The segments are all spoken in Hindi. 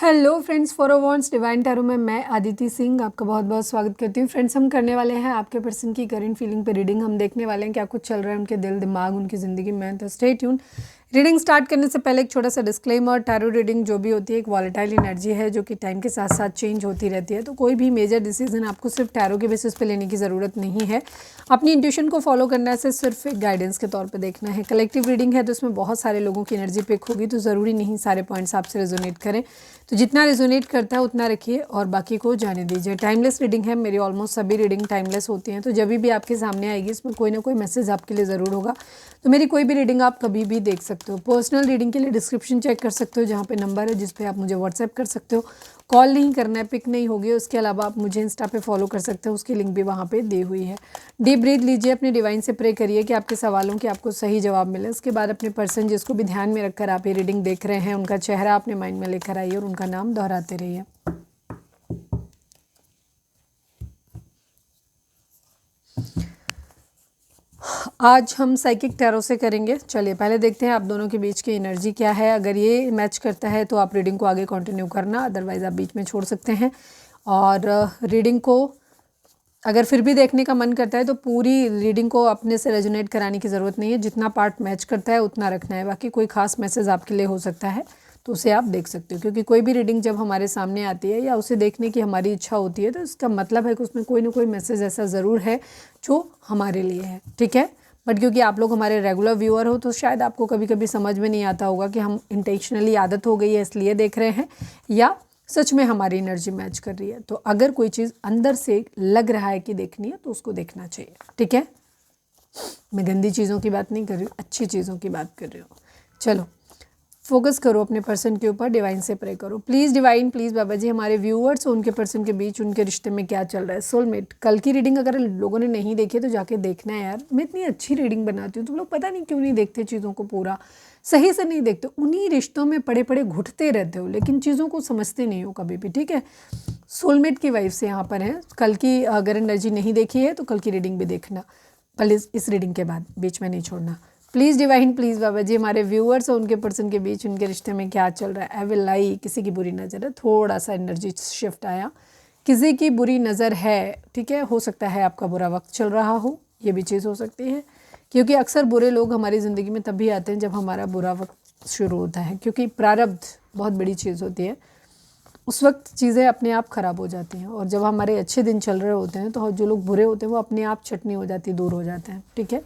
हेलो फ्रेंड्स, फॉरओवर्स डिवाइन टैरो में मैं आदिति सिंह आपका बहुत बहुत स्वागत करती हूँ। फ्रेंड्स, हम करने वाले हैं आपके पर्सन की करंट फीलिंग पे रीडिंग। हम देखने वाले हैं क्या कुछ चल रहा है उनके दिल दिमाग उनकी ज़िंदगी में। तो स्टे ट्यून। रीडिंग स्टार्ट करने से पहले एक छोटा सा डिस्क्लेमर, टैरो रीडिंग जो भी होती है एक वॉलेटाइल एनर्जी है जो कि टाइम के साथ साथ चेंज होती रहती है। तो कोई भी मेजर डिसीजन आपको सिर्फ टैरो के बेसिस पे लेने की ज़रूरत नहीं है। अपनी इंट्यूशन को फॉलो करना है, सिर्फ एक गाइडेंस के तौर पे देखना है। कलेक्टिव रीडिंग है तो इसमें बहुत सारे लोगों की एनर्जी पिक होगी, तो ज़रूरी नहीं सारे पॉइंट्स आपसे रेजोनेट करें। तो जितना रेजोनेट करता है उतना रखिए और बाकी को जाने दीजिए। टाइमलेस रीडिंग है, मेरी ऑलमोस्ट सभी रीडिंग टाइमलेस होती हैं। तो जब भी आपके सामने आएगी इसमें कोई ना कोई मैसेज आपके लिए ज़रूर होगा। तो मेरी कोई भी रीडिंग आप कभी भी देख सकते हो। पर्सनल रीडिंग के लिए डिस्क्रिप्शन चेक कर सकते हो, जहाँ पे नंबर है जिस पे आप मुझे व्हाट्सएप कर सकते हो। कॉल नहीं करना है, पिक नहीं होगी। उसके अलावा आप मुझे इंस्टा पे फॉलो कर सकते हो, उसकी लिंक भी वहाँ पे दी हुई है। डीप ब्रीथ लीजिए, अपने डिवाइन से प्रे करिए कि आपके सवालों के आपको सही जवाब मिले। उसके बाद अपने पर्सन जिसको भी ध्यान में रखकर आप ये रीडिंग देख रहे हैं उनका चेहरा अपने माइंड में लेकर आइए और उनका नाम दोहराते रहिए। आज हम साइकिक टैरो से करेंगे। चलिए पहले देखते हैं आप दोनों के बीच की एनर्जी क्या है। अगर ये मैच करता है तो आप रीडिंग को आगे कंटिन्यू करना, अदरवाइज़ आप बीच में छोड़ सकते हैं। और रीडिंग को अगर फिर भी देखने का मन करता है तो पूरी रीडिंग को अपने से रेजोनेट कराने की ज़रूरत नहीं है। जितना पार्ट मैच करता है उतना रखना है। बाकी कोई खास मैसेज आपके लिए हो सकता है तो उसे आप देख सकते हो, क्योंकि कोई भी रीडिंग जब हमारे सामने आती है या उसे देखने की हमारी इच्छा होती है तो इसका मतलब है कि उसमें कोई ना कोई मैसेज ऐसा ज़रूर है जो हमारे लिए है। ठीक है, बट क्योंकि आप लोग हमारे रेगुलर व्यूअर हो तो शायद आपको कभी कभी समझ में नहीं आता होगा कि हम इंटेंशनली आदत हो गई है इसलिए देख रहे हैं या सच में हमारी एनर्जी मैच कर रही है। तो अगर कोई चीज़ अंदर से लग रहा है कि देखनी है तो उसको देखना चाहिए। ठीक है, मैं गंदी चीज़ों की बात नहीं कर रही हूँ, अच्छी चीज़ों की बात कर रही हूँ। चलो फोकस करो अपने पर्सन के ऊपर, डिवाइन से प्रे करो। Please divine, please Baba ji, हमारे व्यूअर्स उनके पर्सन के बीच उनके रिश्ते में क्या चल रहा है। सोलमेट कल की रीडिंग अगर लोगों ने नहीं देखी तो जाके देखना है यार। मैं इतनी अच्छी रीडिंग बनाती हूँ, तुम लोग पता नहीं क्यों नहीं देखते, चीज़ों को पूरा सही से नहीं देखते, उन्हीं रिश्तों में पड़े पड़े घुटते रहते हो लेकिन चीज़ों को समझते नहीं हो कभी भी। ठीक है, सोलमेट की वाइफ से यहाँ पर है। कल की अगर एनर्जी नहीं देखी है तो कल की रीडिंग भी देखना, प्लीज़ इस रीडिंग के बाद बीच में नहीं छोड़ना। Please divine, please Baba ji, हमारे व्यूअर्स और उनके पर्सन के बीच उनके रिश्ते में क्या चल रहा है। एविल लाई, किसी की बुरी नज़र है, थोड़ा सा एनर्जी शिफ्ट आया, किसी की बुरी नज़र है। ठीक है, हो सकता है आपका बुरा वक्त चल रहा हो, ये भी चीज़ हो सकती है, क्योंकि अक्सर बुरे लोग हमारी ज़िंदगी में तभी आते हैं जब हमारा बुरा वक्त शुरू होता है, क्योंकि प्रारब्ध बहुत बड़ी चीज़ होती है। उस वक्त चीज़ें अपने आप ख़राब हो जाती हैं और जब हमारे अच्छे दिन चल रहे होते हैं तो जो लोग बुरे होते हैं वो अपने आप चटनी हो जाती, दूर हो जाते हैं। ठीक है,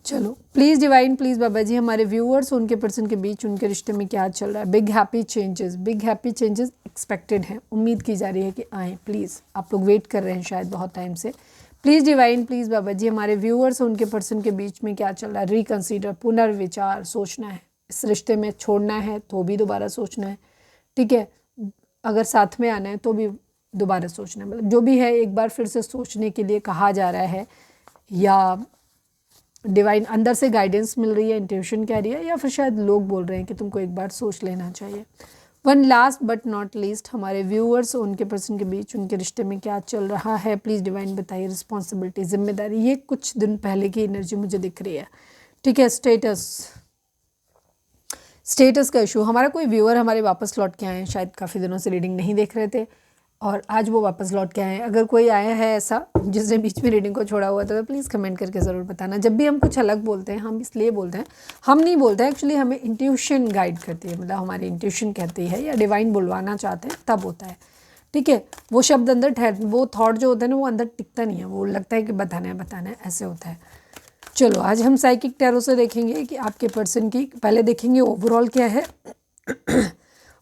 चलो please divine, please Baba ji, हमारे व्यूअर्स उनके पर्सन के बीच उनके रिश्ते में क्या चल रहा है। बिग हैप्पी चेंजेस एक्सपेक्टेड हैं, उम्मीद की जा रही है कि आएँ। प्लीज़ आप लोग वेट कर रहे हैं शायद बहुत टाइम से। Please divine, please Baba ji, हमारे व्यूअर्स उनके पर्सन के बीच में क्या चल रहा है। रिकंसीडर, पुनर्विचार, सोचना है, इस रिश्ते में छोड़ना है तो भी दोबारा सोचना है। ठीक है, अगर साथ में आना है तो भी दोबारा सोचना है। मतलब जो भी है एक बार फिर से सोचने के लिए कहा जा रहा है, या डिवाइन अंदर से गाइडेंस मिल रही है, इंट्यूशन कह रही है, या फिर शायद लोग बोल रहे हैं कि तुमको एक बार सोच लेना चाहिए। One last but not least, हमारे व्यूअर्स उनके पर्सन के बीच उनके रिश्ते में क्या चल रहा है। प्लीज़ डिवाइन बताइए। रिस्पॉन्सिबिलिटी, जिम्मेदारी, ये कुछ दिन पहले की एनर्जी मुझे दिख रही है। ठीक है, स्टेटस का इशू, हमारा कोई व्यूअर हमारे वापस लौट के आए हैं, शायद काफ़ी दिनों से रीडिंग नहीं देख रहे थे और आज वो वापस लौट के आए हैं। अगर कोई आया है ऐसा जिसने बीच में रीडिंग को छोड़ा हुआ था तो प्लीज़ कमेंट करके ज़रूर बताना। जब भी हम कुछ अलग बोलते हैं हम इसलिए बोलते हैं, हम नहीं बोलते हैं एक्चुअली, हमें इंट्यूशन गाइड करती है, मतलब हमारी इंट्यूशन कहती है या डिवाइन बुलवाना चाहते हैं तब होता है। ठीक है, वो शब्द अंदर वो थॉट जो होता है ना वो अंदर टिकता नहीं है, वो लगता है कि बताना है, ऐसे होता है। चलो आज हम साइकिक टैरो से देखेंगे कि आपके पर्सन की, पहले देखेंगे ओवरऑल क्या है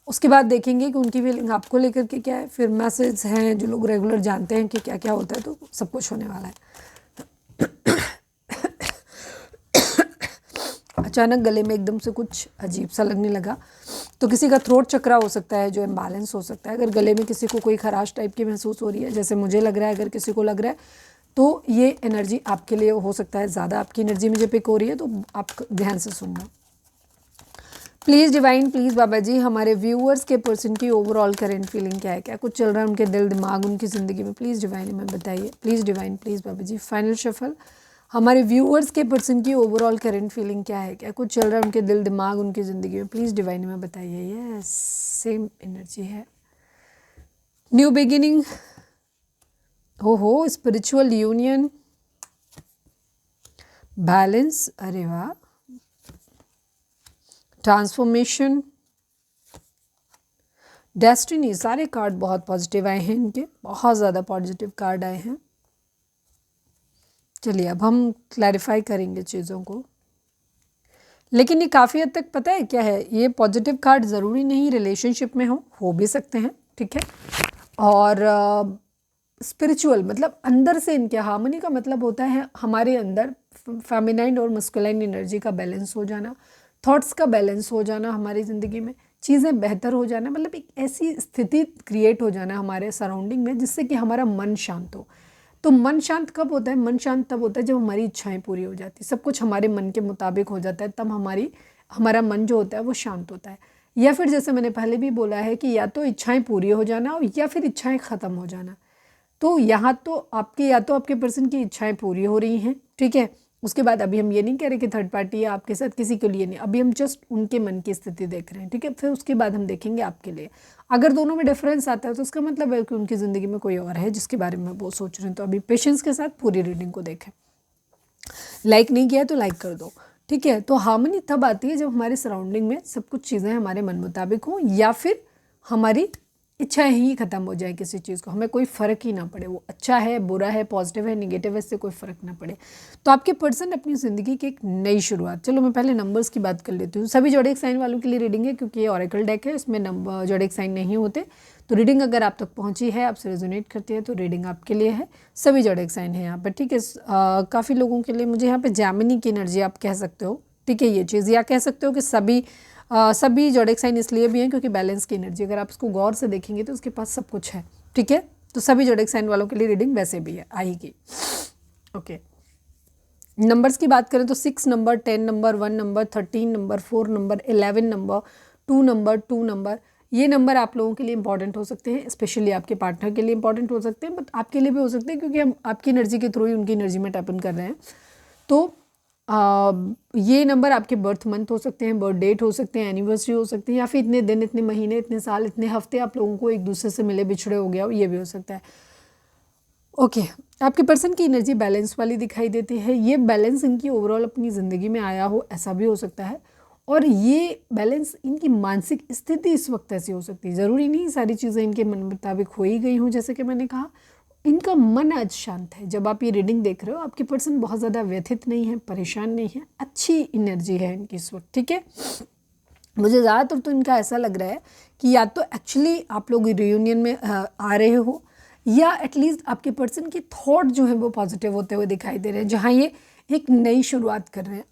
उसके बाद देखेंगे कि उनकी फीलिंग आपको लेकर के क्या है, फिर मैसेज हैं जो लोग रेगुलर जानते हैं कि क्या क्या होता है, तो सब कुछ होने वाला है। अचानक गले में एकदम से कुछ अजीब सा लगने लगा, तो किसी का थ्रोट चक्रा हो सकता है जो इम्बैलेंस हो सकता है। अगर गले में किसी को कोई खराश टाइप की महसूस हो रही है, जैसे मुझे लग रहा है, अगर किसी को लग रहा है तो ये एनर्जी आपके लिए हो सकता है। ज़्यादा आपकी एनर्जी मुझे पिक हो रही है तो आप ध्यान से सुनना। Please divine, please Baba ji, हमारे व्यूअर्स के पर्सन की ओवरऑल करंट फीलिंग क्या है, क्या कुछ चल रहा है उनके दिल दिमाग उनकी ज़िंदगी में। प्लीज़ डिवाइन हमें बताइए। Please divine, please Baba ji. Final shuffle, हमारे व्यूअर्स के पर्सन की ओवरऑल करंट फीलिंग क्या है, क्या कुछ चल रहा है उनके दिल दिमाग उनकी ज़िंदगी में, प्लीज़ डिवाइन में बताइए। ये सेम एनर्जी है, न्यू बिगिनिंग, हो स्पिरिचुअल यूनियन, बैलेंस, अरे वाह, ट्रांसफॉर्मेशन, डेस्टिनी। सारे कार्ड बहुत पॉजिटिव आए हैं इनके, बहुत ज़्यादा पॉजिटिव कार्ड आए हैं। चलिए अब हम क्लैरिफाई करेंगे चीज़ों को, लेकिन ये काफ़ी हद तक पता है क्या है, ये पॉजिटिव कार्ड ज़रूरी नहीं रिलेशनशिप में हो भी सकते हैं, ठीक है। और स्पिरिचुअल मतलब अंदर से इनके हार्मनी का मतलब होता है हमारे अंदर फेमिनाइन और मस्कुलाइन एनर्जी का बैलेंस हो जाना, थॉट्स का बैलेंस हो जाना, हमारी ज़िंदगी में चीज़ें बेहतर हो जाना, मतलब एक ऐसी स्थिति क्रिएट हो जाना हमारे सराउंडिंग में जिससे कि हमारा मन शांत हो। तो मन शांत कब होता है? मन शांत तब होता है जब हमारी इच्छाएं पूरी हो जाती है, सब कुछ हमारे मन के मुताबिक हो जाता है, तब हमारा मन जो होता है वो शांत होता है। या फिर जैसे मैंने पहले भी बोला है कि या तो इच्छाएं पूरी हो जाना या फिर इच्छाएं ख़त्म हो जाना। तो यहाँ तो आपके पर्सन की इच्छाएं पूरी हो रही हैं, ठीक है। उसके बाद अभी हम ये नहीं कह रहे कि थर्ड पार्टी या आपके साथ किसी के लिए नहीं, अभी हम जस्ट उनके मन की स्थिति देख रहे हैं, ठीक है। फिर उसके बाद हम देखेंगे आपके लिए। अगर दोनों में डिफरेंस आता है तो उसका मतलब है कि उनकी ज़िंदगी में कोई और है जिसके बारे में वो सोच रहे हैं। तो अभी पेशेंस के साथ पूरी रीडिंग को देखें। लाइक नहीं किया तो लाइक कर दो, ठीक है। तो हार्मनी तब आती है जब हमारे सराउंडिंग में सब कुछ चीज़ें हमारे मन मुताबिक हों या फिर हमारी इच्छाएं ही ख़त्म हो जाए किसी चीज़ को, हमें कोई फ़र्क ही ना पड़े, वो अच्छा है बुरा है पॉजिटिव है निगेटिव है, इससे कोई फ़र्क ना पड़े। तो आपके पर्सन अपनी ज़िंदगी की एक नई शुरुआत। चलो मैं पहले नंबर्स की बात कर लेती हूँ। सभी ज़ोडिएक साइन वालों के लिए रीडिंग है क्योंकि ये ऑरेकल डेक है, इसमें नंबर ज़ोडिएक साइन नहीं होते। तो रीडिंग अगर आप तक पहुँची है, आपसे रेजोनेट करती है तो रीडिंग आपके लिए है। सभी ज़ोडिएक साइन है यहाँ पर, ठीक है। काफ़ी लोगों के लिए मुझे यहाँ पर जैमिनी की एनर्जी आप कह सकते हो, ठीक है, ये चीज़, या कह सकते हो कि सभी ज़ोडिएक साइन इसलिए भी हैं क्योंकि बैलेंस की एनर्जी अगर आप इसको गौर से देखेंगे तो उसके पास सब कुछ है, ठीक है। तो सभी ज़ोडिएक साइन वालों के लिए रीडिंग वैसे भी है आएगी, ओके। नंबर्स की बात करें तो 6 number, 10 number, 1 number, 13 number, 4 number, 11 number, 2 number, ये नंबर आप लोगों के लिए इंपॉर्टेंट हो सकते हैं, स्पेशली आपके पार्टनर के लिए इंपॉर्टेंट हो सकते हैं, बट आपके लिए भी हो सकते हैं क्योंकि हम आपकी एनर्जी के थ्रू ही उनकी एनर्जी में टैप इन कर रहे हैं। तो ये नंबर आपके बर्थ मंथ हो सकते हैं, बर्थ डेट हो सकते हैं, एनिवर्सरी हो सकती है, या फिर इतने दिन, इतने महीने, इतने साल, इतने हफ्ते आप लोगों को एक दूसरे से मिले बिछड़े हो गया हो, ये भी हो सकता है, ओके। आपके पर्सन की एनर्जी बैलेंस वाली दिखाई देती है, ये बैलेंस इनकी ओवरऑल अपनी ज़िंदगी में आया हो ऐसा भी हो सकता है, और ये बैलेंस इनकी मानसिक स्थिति इस वक्त ऐसी हो सकती है। ज़रूरी नहीं सारी चीज़ें इनके मन मुताबिक हो ही गई हों, जैसे कि मैंने कहा इनका मन आज शांत है। जब आप ये रीडिंग देख रहे हो आपके पर्सन बहुत ज़्यादा व्यथित नहीं है, परेशान नहीं है, अच्छी एनर्जी है इनकी इस वक्त, ठीक है। मुझे ज़्यादातर तो इनका ऐसा लग रहा है कि या तो एक्चुअली आप लोग रियूनियन में आ रहे हो, या एटलीस्ट आपके पर्सन की थॉट जो है वो पॉजिटिव होते हुए दिखाई दे रहे हैं, जहाँ ये एक नई शुरुआत कर रहे हैं।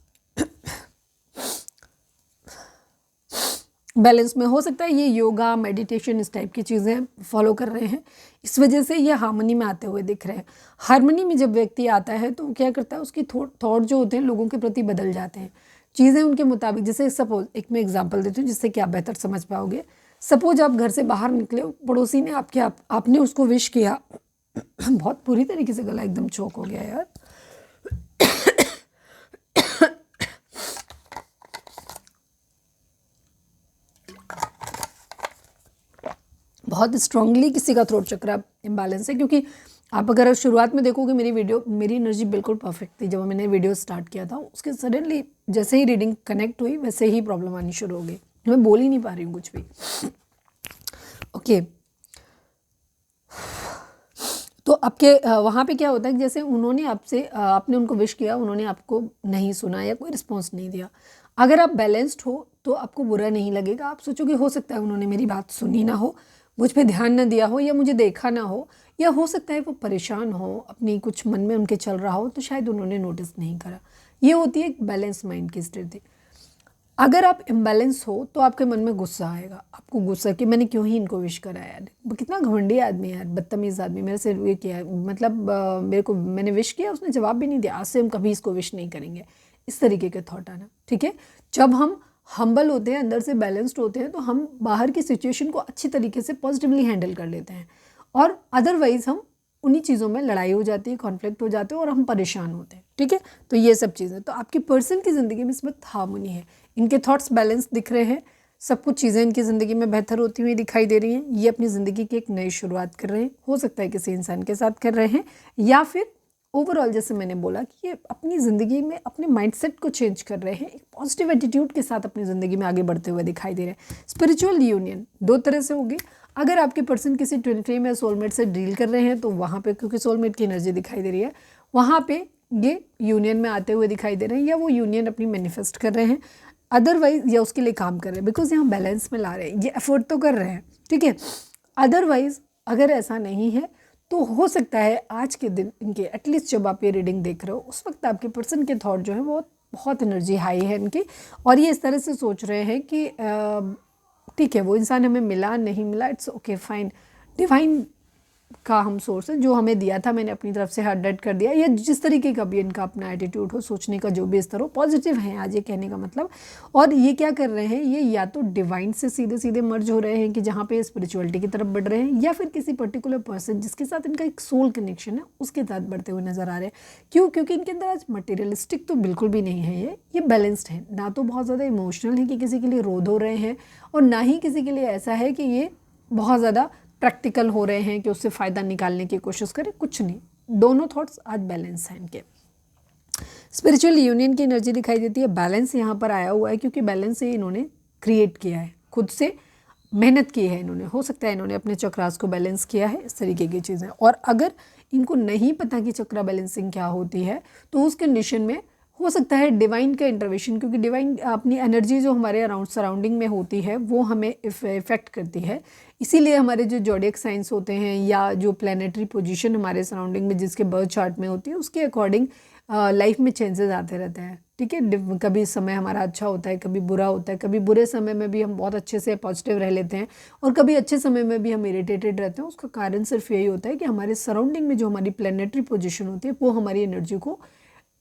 बैलेंस में हो सकता है ये योगा मेडिटेशन इस टाइप की चीज़ें फॉलो कर रहे हैं, इस वजह से ये हार्मनी में आते हुए दिख रहे हैं। हार्मनी में जब व्यक्ति आता है तो क्या करता है, उसकी थॉट जो होते हैं लोगों के प्रति बदल जाते हैं, चीज़ें उनके मुताबिक। जैसे सपोज एक मैं एग्जांपल देती हूँ जिससे कि आप बेहतर समझ पाओगे। सपोज आप घर से बाहर निकले, पड़ोसी ने आपने उसको विश किया। बहुत बुरी तरीके से गला एकदम चोक हो गया यार। बहुत स्ट्रांगली किसी का थ्रोट चक्र इम्बैलेंस है, क्योंकि आप अगर शुरुआत में देखोगे मेरी एनर्जी बिल्कुल परफेक्ट थी। जब मैंने वीडियो स्टार्ट किया था उसके सडनली जैसे ही रीडिंग कनेक्ट हुई वैसे ही प्रॉब्लम आनी शुरू हो गई, मैं बोल ही नहीं पा रही हूँ कुछ भी, ओके। तो आपके वहाँ पे क्या होता है कि जैसे उन्होंने आपने उनको विश किया, उन्होंने आपको नहीं सुना या कोई रिस्पॉन्स नहीं दिया। अगर आप बैलेंस्ड हो तो आपको बुरा नहीं लगेगा, आप सोचोगे हो सकता है उन्होंने मेरी बात सुनी ना हो, मुझ पे ध्यान न दिया हो, या मुझे देखा ना हो, या हो सकता है वो परेशान हो, अपनी कुछ मन में उनके चल रहा हो तो शायद उन्होंने नोटिस नहीं करा। ये होती है एक बैलेंस माइंड की स्थिति। अगर आप इम्बैलेंस हो तो आपके मन में गुस्सा आएगा, आपको गुस्सा कि मैंने क्यों ही इनको विश करा यार, कितना घमंडी आदमी है यार, बदतमीज़ आदमी, मेरे से ये किया, मतलब मैंने विश किया उसने जवाब भी नहीं दिया, आज से हम कभी इसको विश नहीं करेंगे, इस तरीके के थॉट आना, ठीक है। जब हम हम्बल होते हैं, अंदर से बैलेंस्ड होते हैं, तो हम बाहर की सिचुएशन को अच्छी तरीके से पॉजिटिवली हैंडल कर लेते हैं, और अदरवाइज़ हम उन्हीं चीज़ों में लड़ाई हो जाती है, कॉन्फ्लिक्ट हो जाते हैं और हम परेशान होते हैं। ठीक है, तो ये सब चीज़ें, तो आपके पर्सन की ज़िंदगी में इस वक्त हार्मनी है, इनके थॉट्स बैलेंस दिख रहे हैं, सब कुछ चीज़ें इनकी ज़िंदगी में बेहतर होती हुई दिखाई दे रही हैं। ये अपनी ज़िंदगी की एक नई शुरुआत कर रहे हैं, हो सकता है किसी इंसान के साथ कर रहे हैं, या फिर ओवरऑल जैसे मैंने बोला कि ये अपनी ज़िंदगी में अपने माइंडसेट को चेंज कर रहे हैं, एक पॉजिटिव एटीट्यूड के साथ अपनी ज़िंदगी में आगे बढ़ते हुए दिखाई दे रहे हैं। स्पिरिचुअल यूनियन दो तरह से होगी। अगर आपके पर्सन किसी ट्विन फ्लेम या सोलमेट से डील कर रहे हैं तो वहाँ पे, क्योंकि सोलमेट की एनर्जी दिखाई दे रही है, वहाँ पे ये यूनियन में आते हुए दिखाई दे रहे हैं, या वो यूनियन अपनी मैनिफेस्ट कर रहे हैं, अदरवाइज या उसके लिए काम कर रहे हैं, बिकॉज यहाँ बैलेंस में ला रहे हैं, ये एफर्ट तो कर रहे हैं। ठीक है, अदरवाइज अगर ऐसा नहीं है तो हो सकता है आज के दिन इनके, एटलीस्ट जब आप ये रीडिंग देख रहे हो उस वक्त आपके पर्सन के थॉट जो है वो बहुत एनर्जी हाई है इनकी, और ये इस तरह से सोच रहे हैं कि ठीक है वो इंसान हमें मिला नहीं मिला, इट्स ओके फाइन, डिवाइन का हम सोर्स है, जो हमें दिया था मैंने अपनी तरफ से हार्ड डेट कर दिया, या जिस तरीके का भी इनका अपना एटीट्यूड हो, सोचने का जो भी स्तर हो, पॉजिटिव है आज ये कहने का मतलब। और ये क्या कर रहे हैं, ये या तो डिवाइन से सीधे सीधे मर्ज हो रहे हैं कि जहाँ पे स्पिरिचुअलिटी की तरफ बढ़ रहे हैं, या फिर किसी पर्टिकुलर पर्सन जिसके साथ इनका एक सोल कनेक्शन है उसके साथ बढ़ते हुए नजर आ रहे हैं। क्यों? क्योंकि इनके अंदर आज मटेरियलिस्टिक तो बिल्कुल भी नहीं है, ये बैलेंस्ड है, ना तो बहुत ज़्यादा इमोशनल है कि किसी के लिए रो धो रहे हैं, और ना ही किसी के लिए ऐसा है कि ये बहुत ज़्यादा प्रैक्टिकल हो रहे हैं कि उससे फ़ायदा निकालने की कोशिश करें, कुछ नहीं, दोनों थॉट्स आज बैलेंस हैं इनके। स्पिरिचुअल यूनियन की एनर्जी दिखाई देती है, बैलेंस यहाँ पर आया हुआ है क्योंकि बैलेंस ये इन्होंने क्रिएट किया है, खुद से मेहनत की है इन्होंने, हो सकता है इन्होंने अपने चक्रास को बैलेंस किया है, इस तरीके की चीज़ें। और अगर इनको नहीं पता कि चक्रा बैलेंसिंग क्या होती है तो उस कंडीशन में हो सकता है डिवाइन का इंटरवेंशन, क्योंकि डिवाइन अपनी एनर्जी जो हमारे अराउंड सराउंडिंग में होती है वो हमें इफेक्ट करती है, इसीलिए हमारे जो जोडियक साइंस होते हैं या जो प्लानिटरी पोजीशन हमारे सराउंडिंग में जिसके बर्थ चार्ट में होती है उसके अकॉर्डिंग लाइफ में चेंजेस आते रहते हैं। ठीक है, कभी समय हमारा अच्छा होता है, कभी बुरा होता है, कभी बुरे समय में भी हम बहुत अच्छे से पॉजिटिव रह लेते हैं, और कभी अच्छे समय में भी हम इरिटेटेड रहते हैं। उसका कारण सिर्फ यही होता है कि हमारे सराउंडिंग में जो हमारी प्लानिटरी पोजीशन होती है वो हमारी एनर्जी को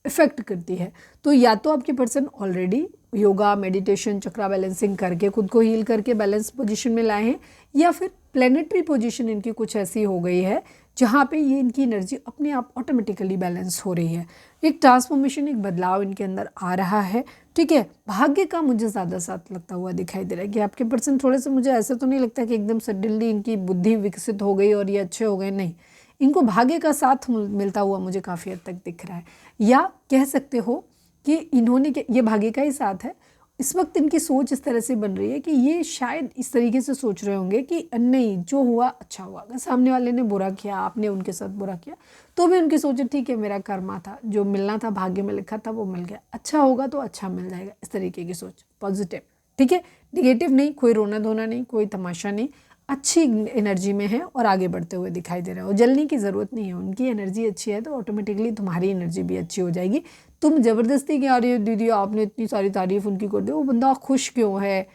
इफेक्ट करती है। तो या तो आपके पर्सन ऑलरेडी योगा, मेडिटेशन, चक्रा बैलेंसिंग करके खुद को हील करके बैलेंस पोजीशन में लाए हैं, या फिर प्लेनेटरी पोजीशन इनकी कुछ ऐसी हो गई है जहाँ पे ये इनकी एनर्जी अपने आप ऑटोमेटिकली बैलेंस हो रही है। एक ट्रांसफॉर्मेशन, एक बदलाव इनके अंदर आ रहा है। ठीक है, भाग्य का मुझे ज़्यादा साथ लगता हुआ दिखाई दे रहा है कि आपके पर्सन थोड़े से, मुझे ऐसा तो नहीं लगता कि एकदम सडनली इनकी बुद्धि विकसित हो गई और ये अच्छे हो गए, नहीं, इनको भाग्य का साथ मिलता हुआ मुझे काफ़ी हद तक दिख रहा है। या कह सकते हो कि इन्होंने, ये भाग्य का ही साथ है, इस वक्त इनकी सोच इस तरह से बन रही है कि ये शायद इस तरीके से सोच रहे होंगे कि नहीं, जो हुआ अच्छा हुआ, अगर सामने वाले ने बुरा किया, आपने उनके साथ बुरा किया, तो भी उनकी सोच है ठीक है मेरा कर्मा था, जो मिलना था भाग्य में लिखा था वो मिल गया, अच्छा होगा तो अच्छा मिल जाएगा, इस तरीके की सोच, पॉजिटिव। ठीक है, निगेटिव नहीं, कोई रोना धोना नहीं, कोई तमाशा नहीं, अच्छी एनर्जी में है और आगे बढ़ते हुए दिखाई दे रहा है। और जलने की ज़रूरत नहीं है, उनकी एनर्जी अच्छी है तो ऑटोमेटिकली तुम्हारी एनर्जी भी अच्छी हो जाएगी। तुम ज़बरदस्ती क्या रही हो दीदी, आपने इतनी सारी तारीफ़ उनकी कर दी, वो बंदा खुश क्यों है,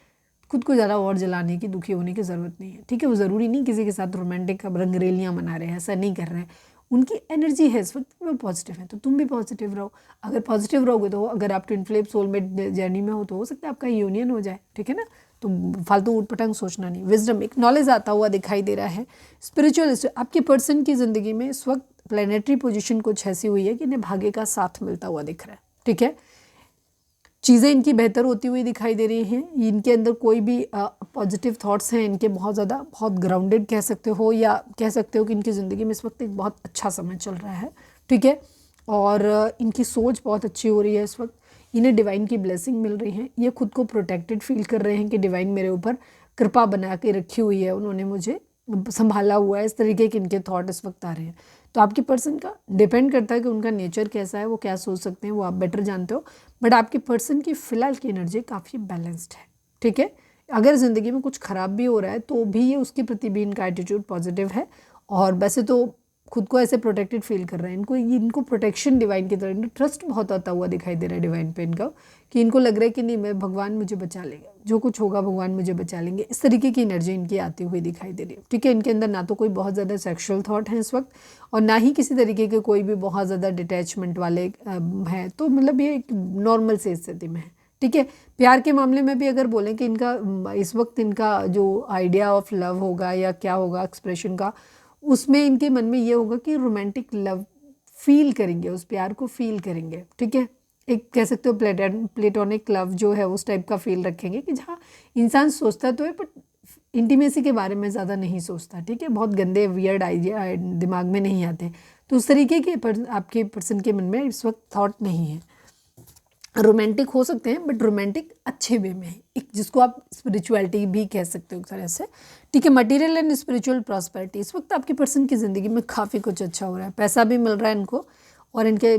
खुद को ज़्यादा और जलाने की, दुखी होने की ज़रूरत नहीं है। ठीक है, वो ज़रूरी नहीं किसी के साथ रोमांटिक रंगरेलियाँ मना रहे हैं, ऐसा नहीं कर रहे हैं, उनकी एनर्जी है इस वक्त, वो पॉजिटिव है, तो तुम भी पॉजिटिव रहो। अगर पॉजिटिव रहोगे तो, अगर आप ट्विन फ्लेम सोलमेट जर्नी में हो तो हो सकता है आपका यूनियन हो जाए। ठीक है ना, तो फालतू उटपटांग सोचना नहीं, विजडम, एक नॉलेज आता हुआ दिखाई दे रहा है। स्पिरिचुअल, आपके पर्सन की ज़िंदगी में इस वक्त प्लानिटरी पोजीशन कुछ ऐसी हुई है कि इन्हें भाग्य का साथ मिलता हुआ दिख रहा है। ठीक है, चीज़ें इनकी बेहतर होती हुई दिखाई दे रही हैं, इनके अंदर कोई भी पॉजिटिव थॉट्स हैं इनके, बहुत ज़्यादा, बहुत ग्राउंडेड कह सकते हो, या कह सकते हो कि इनकी ज़िंदगी में इस वक्त एक बहुत अच्छा समय चल रहा है। ठीक है, और इनकी सोच बहुत अच्छी हो रही है इस वक्त, इन्हें डिवाइन की ब्लेसिंग मिल रही है, ये खुद को प्रोटेक्टेड फील कर रहे हैं कि डिवाइन मेरे ऊपर कृपा बना के रखी हुई है, उन्होंने मुझे संभाला हुआ है, इस तरीके के इनके थॉट इस वक्त आ रहे हैं। तो आपके पर्सन का डिपेंड करता है कि उनका नेचर कैसा है, वो क्या सोच सकते हैं, वो आप बेटर जानते हो, बट आपके पर्सन की फ़िलहाल की एनर्जी काफ़ी बैलेंस्ड है। ठीक है, अगर ज़िंदगी में कुछ ख़राब भी हो रहा है तो भी ये उसके प्रति भी इनका एटीट्यूड पॉजिटिव है, और वैसे तो खुद को ऐसे प्रोटेक्टेड फील कर रहे हैं, इनको प्रोटेक्शन डिवाइन की तरह, इनको ट्रस्ट बहुत आता हुआ दिखाई दे रहा है डिवाइन पे इनका, कि इनको लग रहा है कि नहीं, मैं, भगवान मुझे बचा लेगा, जो कुछ होगा भगवान मुझे बचा लेंगे, इस तरीके की एनर्जी इनकी आती हुई दिखाई दे रही है। ठीक है, इनके अंदर ना तो कोई बहुत ज़्यादा सेक्शुअल थॉट है इस वक्त, और ना ही किसी तरीके के कोई भी बहुत ज़्यादा डिटैचमेंट वाले हैं, तो मतलब ये एक नॉर्मल से स्थिति में है। ठीक है, प्यार के मामले में भी अगर बोलें कि इनका इस वक्त इनका जो आइडिया ऑफ लव होगा या क्या होगा एक्सप्रेशन का, उसमें इनके मन में ये होगा कि रोमांटिक लव फील करेंगे, उस प्यार को फील करेंगे, ठीक है। एक कह सकते हो प्लेटोनिक लव जो है उस टाइप का फील रखेंगे कि जहाँ इंसान सोचता तो है बट इंटीमेसी के बारे में ज़्यादा नहीं सोचता, ठीक है। बहुत गंदे वियर्ड आइडिया दिमाग में नहीं आते, तो उस तरीके के आपके पर्सन के मन में इस वक्त थॉट नहीं है। रोमांटिक हो सकते हैं बट रोमांटिक अच्छे वे में है, एक जिसको आप स्पिरिचुअलिटी भी कह सकते हो एक तरह से, ठीक है। मटेरियल एंड स्पिरिचुअल प्रॉस्पेरिटी इस वक्त आपके पर्सन की ज़िंदगी में काफ़ी कुछ अच्छा हो रहा है, पैसा भी मिल रहा है इनको और इनके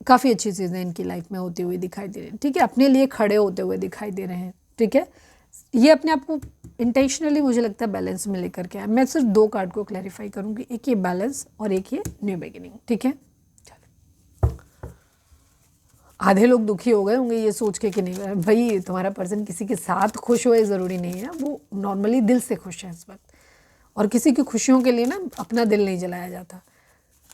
काफ़ी अच्छी चीज़ें इनकी लाइफ में होती हुई दिखाई दे रही हैं, ठीक है। अपने लिए खड़े होते हुए दिखाई दे रहे हैं, ठीक है। ये अपने आप को इंटेंशनली मुझे लगता है बैलेंस में लेकर के आए। मैं सिर्फ 2 कार्ड को क्लैरिफाई करूँगी, एक ये बैलेंस और एक ये न्यू बिगिनिंग, ठीक है। आधे लोग दुखी हो गए होंगे ये सोच के कि नहीं भाई तुम्हारा पर्सन किसी के साथ खुश हो, ज़रूरी नहीं है, वो नॉर्मली दिल से खुश है इस वक्त, और किसी की खुशियों के लिए ना अपना दिल नहीं जलाया जाता।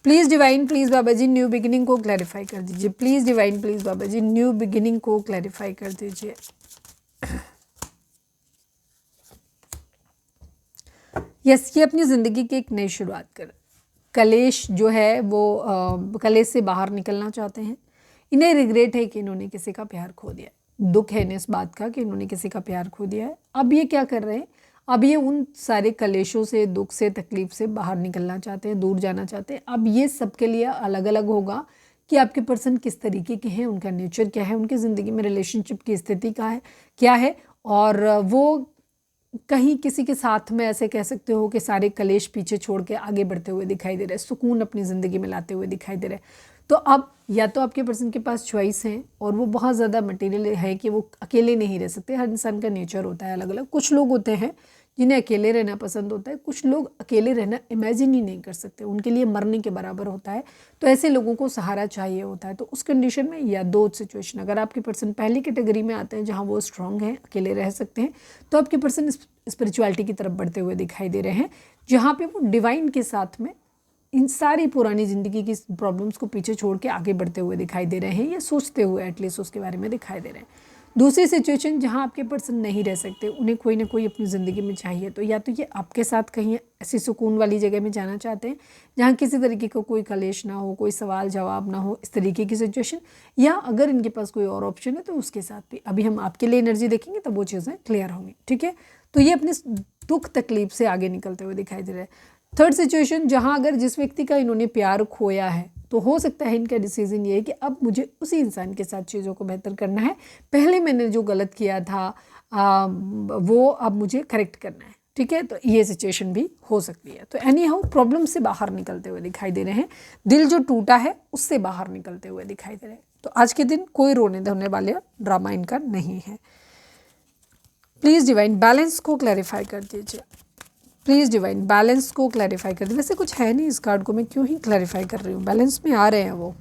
Please divine, please Baba ji new beginning को क्लैरिफाई कर दीजिए। Please divine, please Baba ji new beginning को क्लैरिफाई कर दीजिए। यस, ये अपनी ज़िंदगी की एक नई शुरुआत कर, कलेश जो है वो कलेश से बाहर निकलना चाहते हैं। इन्हें रिग्रेट है कि इन्होंने किसी का प्यार खो दिया, दुख है इन्हें इस बात का कि इन्होंने किसी का प्यार खो दिया है। अब ये क्या कर रहे हैं, अब ये उन सारे कलेशों से, दुख से, तकलीफ से बाहर निकलना चाहते हैं, दूर जाना चाहते हैं। अब ये सबके लिए अलग अलग होगा कि आपके पर्सन किस तरीके के हैं, उनका नेचर क्या है, उनकी ज़िंदगी में रिलेशनशिप की स्थिति का है क्या है, और वो कहीं किसी के साथ में ऐसे कह सकते हो कि सारे कलेश पीछे छोड़ के आगे बढ़ते हुए दिखाई दे रहे हैं, सुकून अपनी ज़िंदगी में लाते हुए दिखाई दे रहे हैं। तो अब या तो आपके पर्सन के पास चॉइस है और वो बहुत ज़्यादा मटेरियल है कि वो अकेले नहीं रह सकते। हर इंसान का नेचर होता है अलग अलग। कुछ लोग होते हैं जिन्हें अकेले रहना पसंद होता है, कुछ लोग अकेले रहना इमेजिन ही नहीं कर सकते, उनके लिए मरने के बराबर होता है। तो ऐसे लोगों को सहारा चाहिए होता है। तो उस कंडीशन में या 2 सिचुएशन, अगर आपके पर्सन पहली कैटेगरी में आते हैं जहाँ वो स्ट्रांग हैं, अकेले रह सकते हैं, तो आपके पर्सन स्पिरिचुअलिटी की तरफ बढ़ते हुए दिखाई दे रहे हैं, जहाँ पे वो डिवाइन के साथ में इन सारी पुरानी ज़िंदगी की प्रॉब्लम्स को पीछे छोड़ के आगे बढ़ते हुए दिखाई दे रहे हैं, या सोचते हुए एटलीस्ट उसके बारे में दिखाई दे रहे हैं। दूसरी सिचुएशन जहाँ आपके पर्सन नहीं रह सकते, उन्हें कोई ना कोई अपनी ज़िंदगी में चाहिए, तो या तो ये आपके साथ कहीं ऐसी सुकून वाली जगह में जाना चाहते हैं जहाँ किसी तरीके का कोई कलेश ना हो, कोई सवाल जवाब ना हो, इस तरीके की सिचुएशन, या अगर इनके पास कोई और ऑप्शन है तो उसके साथ भी। अभी हम आपके लिए एनर्जी देखेंगे तब वो चीज़ें क्लियर होंगी, ठीक है। तो ये अपने दुख तकलीफ से आगे निकलते हुए दिखाई दे रहे हैं। थर्ड सिचुएशन जहाँ अगर जिस व्यक्ति का इन्होंने प्यार खोया है, तो हो सकता है इनका डिसीजन ये है कि अब मुझे उसी इंसान के साथ चीज़ों को बेहतर करना है, पहले मैंने जो गलत किया था वो अब मुझे करेक्ट करना है, ठीक है। तो ये सिचुएशन भी हो सकती है। तो एनी हाउ प्रॉब्लम से बाहर निकलते हुए दिखाई दे रहे हैं, दिल जो टूटा है उससे बाहर निकलते हुए दिखाई दे रहे हैं। तो आज के दिन कोई रोने धोने वाले ड्रामा इनका नहीं है। प्लीज़ डिवाइन बैलेंस को क्लैरिफाई कर दीजिए। प्लीज़ डिवाइन बैलेंस को क्लैरिफाई कर दीजिए। वैसे कुछ है नहीं इस कार्ड को, मैं क्यों ही क्लैरिफाई कर रही हूँ, बैलेंस में आ रहे हैं वो।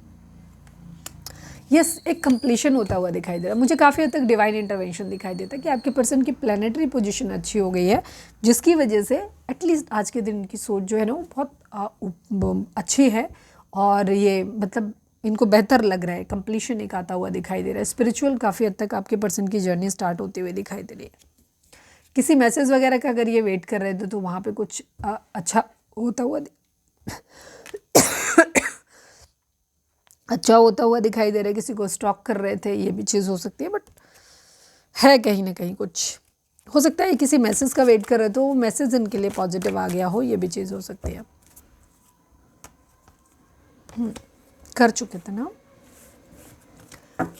यस, एक कंप्लीशन होता हुआ दिखाई दे रहा है मुझे। काफ़ी हद तक डिवाइन इंटरवेंशन दिखाई देता है कि आपके पर्सन की प्लानिटरी पोजीशन अच्छी हो गई है, जिसकी वजह से एटलीस्ट आज के दिन की सोच जो है ना वो बहुत अच्छी है, और ये मतलब इनको बेहतर लग रहा है। कंप्लीशन एक आता हुआ दिखाई दे रहा है। स्पिरिचुअल काफ़ी हद तक आपके पर्सन की जर्नी स्टार्ट होती हुई दिखाई दे रही है। किसी मैसेज वगैरह का अगर ये वेट कर रहे थे तो वहाँ पे कुछ अच्छा होता हुआ अच्छा होता हुआ दिखाई दे रहा है। किसी को स्टॉक कर रहे थे, ये भी चीज़ हो सकती है, बट है कहीं ना कहीं कुछ हो सकता है। किसी मैसेज का वेट कर रहे तो वो मैसेज इनके लिए पॉजिटिव आ गया हो, ये भी चीज़ हो सकती है। कर चुके थे ना।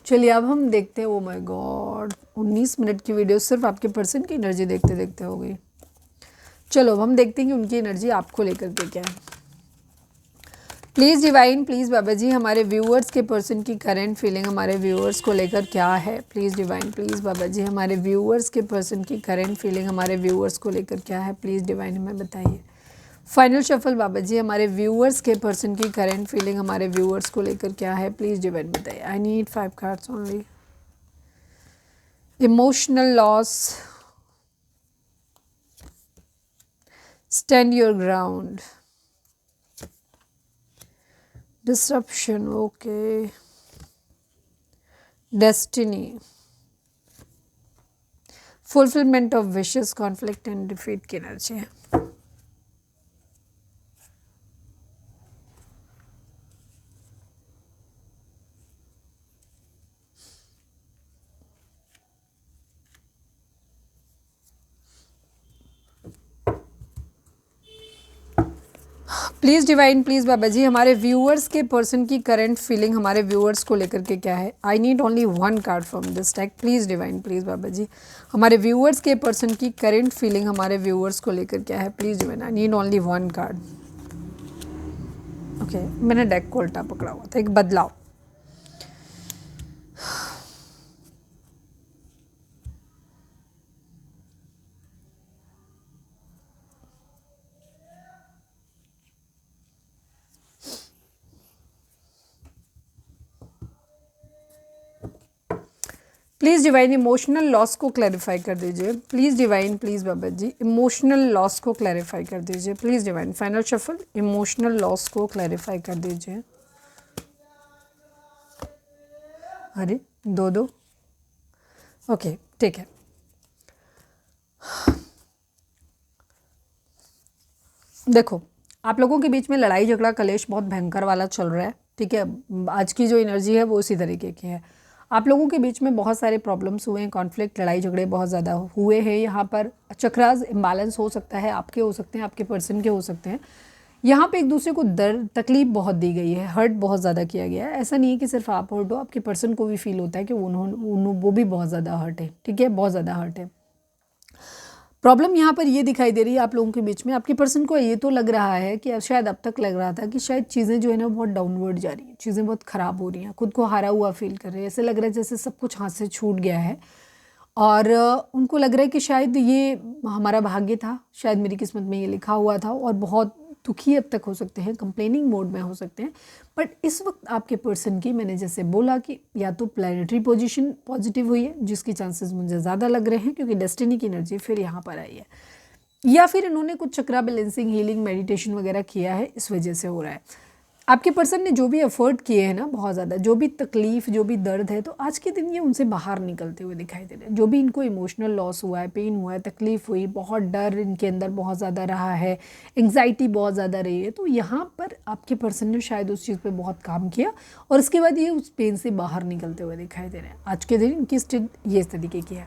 चलिए अब हम देखते हैं। ओ माय गॉड, 19 मिनट की वीडियो सिर्फ आपके पर्सन की एनर्जी देखते देखते हो गई। चलो अब हम देखते हैं कि उनकी एनर्जी आपको लेकर के क्या है। Please divine, please Baba ji हमारे व्यूअर्स के पर्सन की करंट फीलिंग हमारे व्यूअर्स को लेकर क्या है। Please divine, please Baba ji हमारे व्यूअर्स के पर्सन की करंट फीलिंग हमारे व्यूअर्स को लेकर क्या है। प्लीज़ डिवाइन हमें बताइए। फाइनल शफल बाबा जी हमारे व्यूअर्स के पर्सन की करंट फीलिंग हमारे व्यूअर्स को लेकर क्या है। प्लीज़ डिवाइन बताइए। I need 5 cards only. Emotional loss, stand your ground, disruption, okay, destiny, fulfilment of wishes, conflict and defeat की एनर्जी है। Please divine, please Baba ji, हमारे व्यूअर्स के पर्सन की करंट फीलिंग हमारे व्यूअर्स को लेकर के क्या है? I need only one card from this deck. Please divine, please Baba ji, हमारे व्यूअर्स के पर्सन की करंट फीलिंग हमारे व्यूअर्स को लेकर क्या है? Please divine, I need only one card. Okay, मैंने डेक को उल्टा पकड़ा हुआ था, एक बदलाव। प्लीज़ डिवाइन इमोशनल लॉस को क्लैरिफाई कर दीजिए। Please divine, please Baba ji, emotional loss को क्लैरिफाई कर दीजिए। Please divine, final shuffle, emotional loss को क्लैरिफाई कर दीजिए। अरे दो दो, ओके ठीक है। देखो, आप लोगों के बीच में लड़ाई झगड़ा कलेश बहुत भयंकर वाला चल रहा है, ठीक है। आज की जो एनर्जी है वो उसी तरीके की है। आप लोगों के बीच में बहुत सारे प्रॉब्लम्स हुए हैं, कॉन्फ्लिक्ट, लड़ाई झगड़े बहुत ज़्यादा हुए हैं। यहाँ पर चक्रास इम्बैलेंस हो सकता है, आपके हो सकते हैं, आपके पर्सन के हो सकते हैं। यहाँ पे एक दूसरे को दर्द तकलीफ बहुत दी गई है, हर्ट बहुत ज़्यादा किया गया है। ऐसा नहीं है कि सिर्फ आप हर्ट हो, आपके पर्सन को भी फील होता है कि वो भी बहुत ज़्यादा हर्ट है, ठीक है, बहुत ज़्यादा हर्ट है। प्रॉब्लम यहाँ पर ये दिखाई दे रही है आप लोगों के बीच में, आपके पर्सन को ये तो लग रहा है कि शायद अब तक लग रहा था कि शायद चीज़ें जो है ना बहुत डाउनवर्ड जा रही हैं, चीज़ें बहुत ख़राब हो रही हैं, खुद को हारा हुआ फील कर रहे हैं। ऐसे लग रहा है जैसे सब कुछ हाथ से छूट गया है और उनको लग रहा है कि शायद ये हमारा भाग्य था, शायद मेरी किस्मत में ये लिखा हुआ था, और बहुत दुखी अब तक हो सकते हैं, कंप्लेनिंग मोड में हो सकते हैं। बट इस वक्त आपके पर्सन की, मैंने जैसे बोला कि या तो प्लैनेटरी पोजीशन पॉजिटिव हुई है, जिसकी चांसेस मुझे ज़्यादा लग रहे हैं क्योंकि डेस्टिनी की एनर्जी फिर यहाँ पर आई है, या फिर इन्होंने कुछ चक्रा बैलेंसिंग, हीलिंग, मेडिटेशन वगैरह किया है, इस वजह से हो रहा है। आपके पर्सन ने जो भी एफर्ट किए हैं ना, बहुत ज़्यादा, जो भी तकलीफ़, जो भी दर्द है, तो आज के दिन ये उनसे बाहर निकलते हुए दिखाई दे रहे हैं। जो भी इनको इमोशनल लॉस हुआ है, पेन हुआ है, तकलीफ़ हुई, बहुत डर इनके अंदर बहुत ज़्यादा रहा है, एंग्जाइटी बहुत ज़्यादा रही है, तो यहाँ पर आपके पर्सन ने शायद उस चीज़ पे बहुत काम किया और उसके बाद ये उस पेन से बाहर निकलते हुए दिखाई दे रहे हैं। आज के दिन इनकी स्थिति ये इस तरीके की है।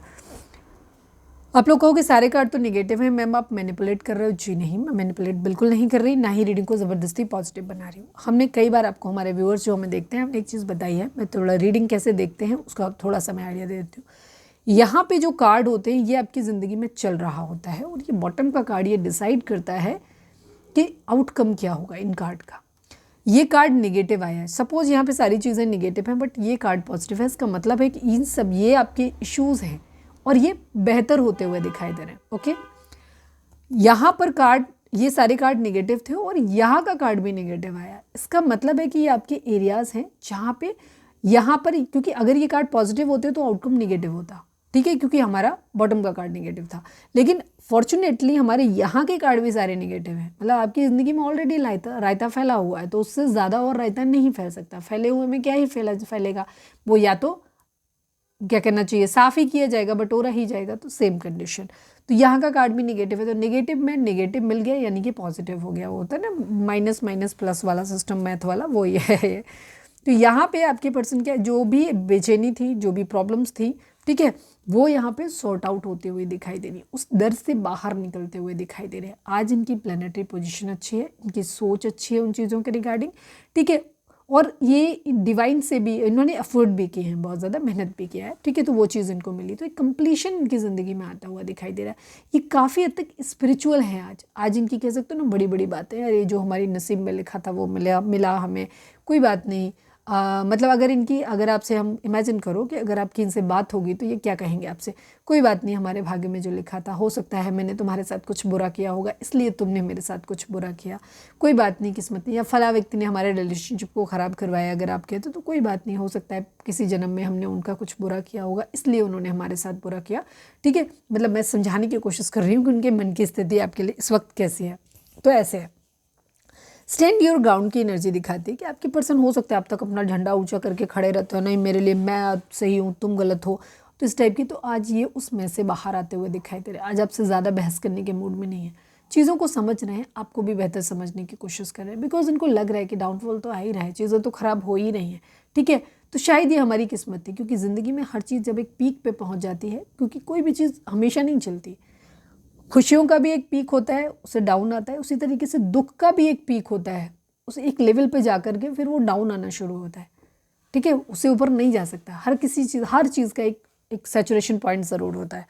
आप लोग कहोगे सारे कार्ड तो नेगेटिव हैं मैम, आप मैनिपुलेट कर रहे हो। जी नहीं, मैं मैनिपुलेट बिल्कुल नहीं कर रही, ना ही रीडिंग को ज़बरदस्ती पॉजिटिव बना रही हूँ। हमने कई बार आपको, हमारे व्यूअर्स जो हमें देखते हैं, हमने एक चीज़ बताई है, मैं थोड़ा रीडिंग कैसे देखते हैं उसका थोड़ा सा मैं आइडिया दे देती हूँ। यहाँ पे जो कार्ड होते हैं ये आपकी ज़िंदगी में चल रहा होता है, और ये बॉटम का कार्ड ये डिसाइड करता है कि आउटकम क्या होगा इन कार्ड का। ये कार्ड नेगेटिव आया है, सपोज़ यहाँ पे सारी चीज़ें नेगेटिव हैं बट ये कार्ड पॉजिटिव है, इसका मतलब है कि इन सब ये आपके इश्यूज़ हैं और ये बेहतर होते हुए दिखाई दे रहे हैं। ओके, यहाँ पर कार्ड, ये सारे कार्ड नेगेटिव थे और यहाँ का कार्ड भी नेगेटिव आया, इसका मतलब है कि ये आपके एरियाज़ हैं जहाँ पे, यहाँ पर, क्योंकि अगर ये कार्ड पॉजिटिव होते तो आउटकम नेगेटिव होता, ठीक है, क्योंकि हमारा बॉटम का कार्ड नेगेटिव था। लेकिन फॉर्चुनेटली हमारे यहाँ के कार्ड भी सारे नेगेटिव हैं, मतलब आपकी ज़िंदगी में ऑलरेडी रायता फैला हुआ है, तो उससे ज़्यादा और रायता नहीं फैल सकता। फैले हुए में क्या ही फैलेगा, वो या तो क्या कहना चाहिए, साफ़ ही किया जाएगा, बटोरा ही जाएगा, तो सेम कंडीशन। तो यहाँ का कार्ड भी नेगेटिव है, तो नेगेटिव में नेगेटिव मिल गया यानी कि पॉजिटिव हो गया। वो होता है ना माइनस माइनस प्लस वाला सिस्टम, मैथ वाला, वो ये है। तो यहाँ पे आपके पर्सन क्या, जो भी बेचैनी थी, जो भी प्रॉब्लम्स थी, ठीक है, वो यहाँ पे सॉर्ट आउट होते हुए दिखाई दे रही, उस दर्द से बाहर निकलते हुए दिखाई दे रहे हैं। आज इनकी प्लैनेटरी पोजीशन अच्छी है, इनकी सोच अच्छी है उन चीज़ों के रिगार्डिंग, ठीक है, और ये डिवाइन से भी इन्होंने एफर्ट भी किए हैं, बहुत ज़्यादा मेहनत भी किया है, ठीक है, तो वो चीज़ इनको मिली, तो एक कंप्लीशन इनकी ज़िंदगी में आता हुआ दिखाई दे रहा है। ये काफ़ी हद तक स्पिरिचुअल है आज इनकी, कह सकते हो ना, बड़ी बड़ी बातें, अरे जो हमारी नसीब में लिखा था वो मिला हमें, कोई बात नहीं। मतलब अगर आपसे हम इमेजिन करो कि अगर आपकी इनसे बात होगी तो ये क्या कहेंगे आपसे, कोई बात नहीं, हमारे भाग्य में जो लिखा था, हो सकता है मैंने तुम्हारे साथ कुछ बुरा किया होगा इसलिए तुमने मेरे साथ कुछ बुरा किया, कोई बात नहीं, किस्मत नहीं, या फला व्यक्ति ने हमारे रिलेशनशिप को ख़राब करवाया, अगर आप कहते तो कोई बात नहीं, हो सकता है किसी जन्म में हमने उनका कुछ बुरा किया होगा इसलिए उन्होंने हमारे साथ बुरा किया, ठीक है। मतलब मैं समझाने की कोशिश कर रही हूँ कि उनके मन की स्थिति आपके लिए इस वक्त कैसी है। तो ऐसे है, स्टैंड योर ग्राउंड की एनर्जी दिखाती है कि आपके पर्सन, हो सकता है आप तक अपना झंडा ऊंचा करके खड़े रहते हो, नहीं मेरे लिए मैं सही हूँ तुम गलत हो, तो इस टाइप की, तो आज ये उसमें से बाहर आते हुए दिखाई दे रहे हैं। आज आपसे ज़्यादा बहस करने के मूड में नहीं है, चीज़ों को समझ रहे हैं, आपको भी बेहतर समझने की कोशिश कर रहे हैं, बिकॉज इनको लग रहा है कि डाउनफॉल तो आ ही रहा है, चीज़ें तो ख़राब हो ही रही हैं, ठीक है। तो शायद ये हमारी किस्मत थी, क्योंकि ज़िंदगी में हर चीज़ जब एक पीक पे पहुँच जाती है, क्योंकि कोई भी चीज़ हमेशा नहीं चलती, खुशियों का भी एक पीक होता है, उसे डाउन आता है, उसी तरीके से दुख का भी एक पीक होता है, उसे एक लेवल पे जा कर के फिर वो डाउन आना शुरू होता है। ठीक है, उससे ऊपर नहीं जा सकता। हर चीज़ का एक सैचुरेशन पॉइंट ज़रूर होता है।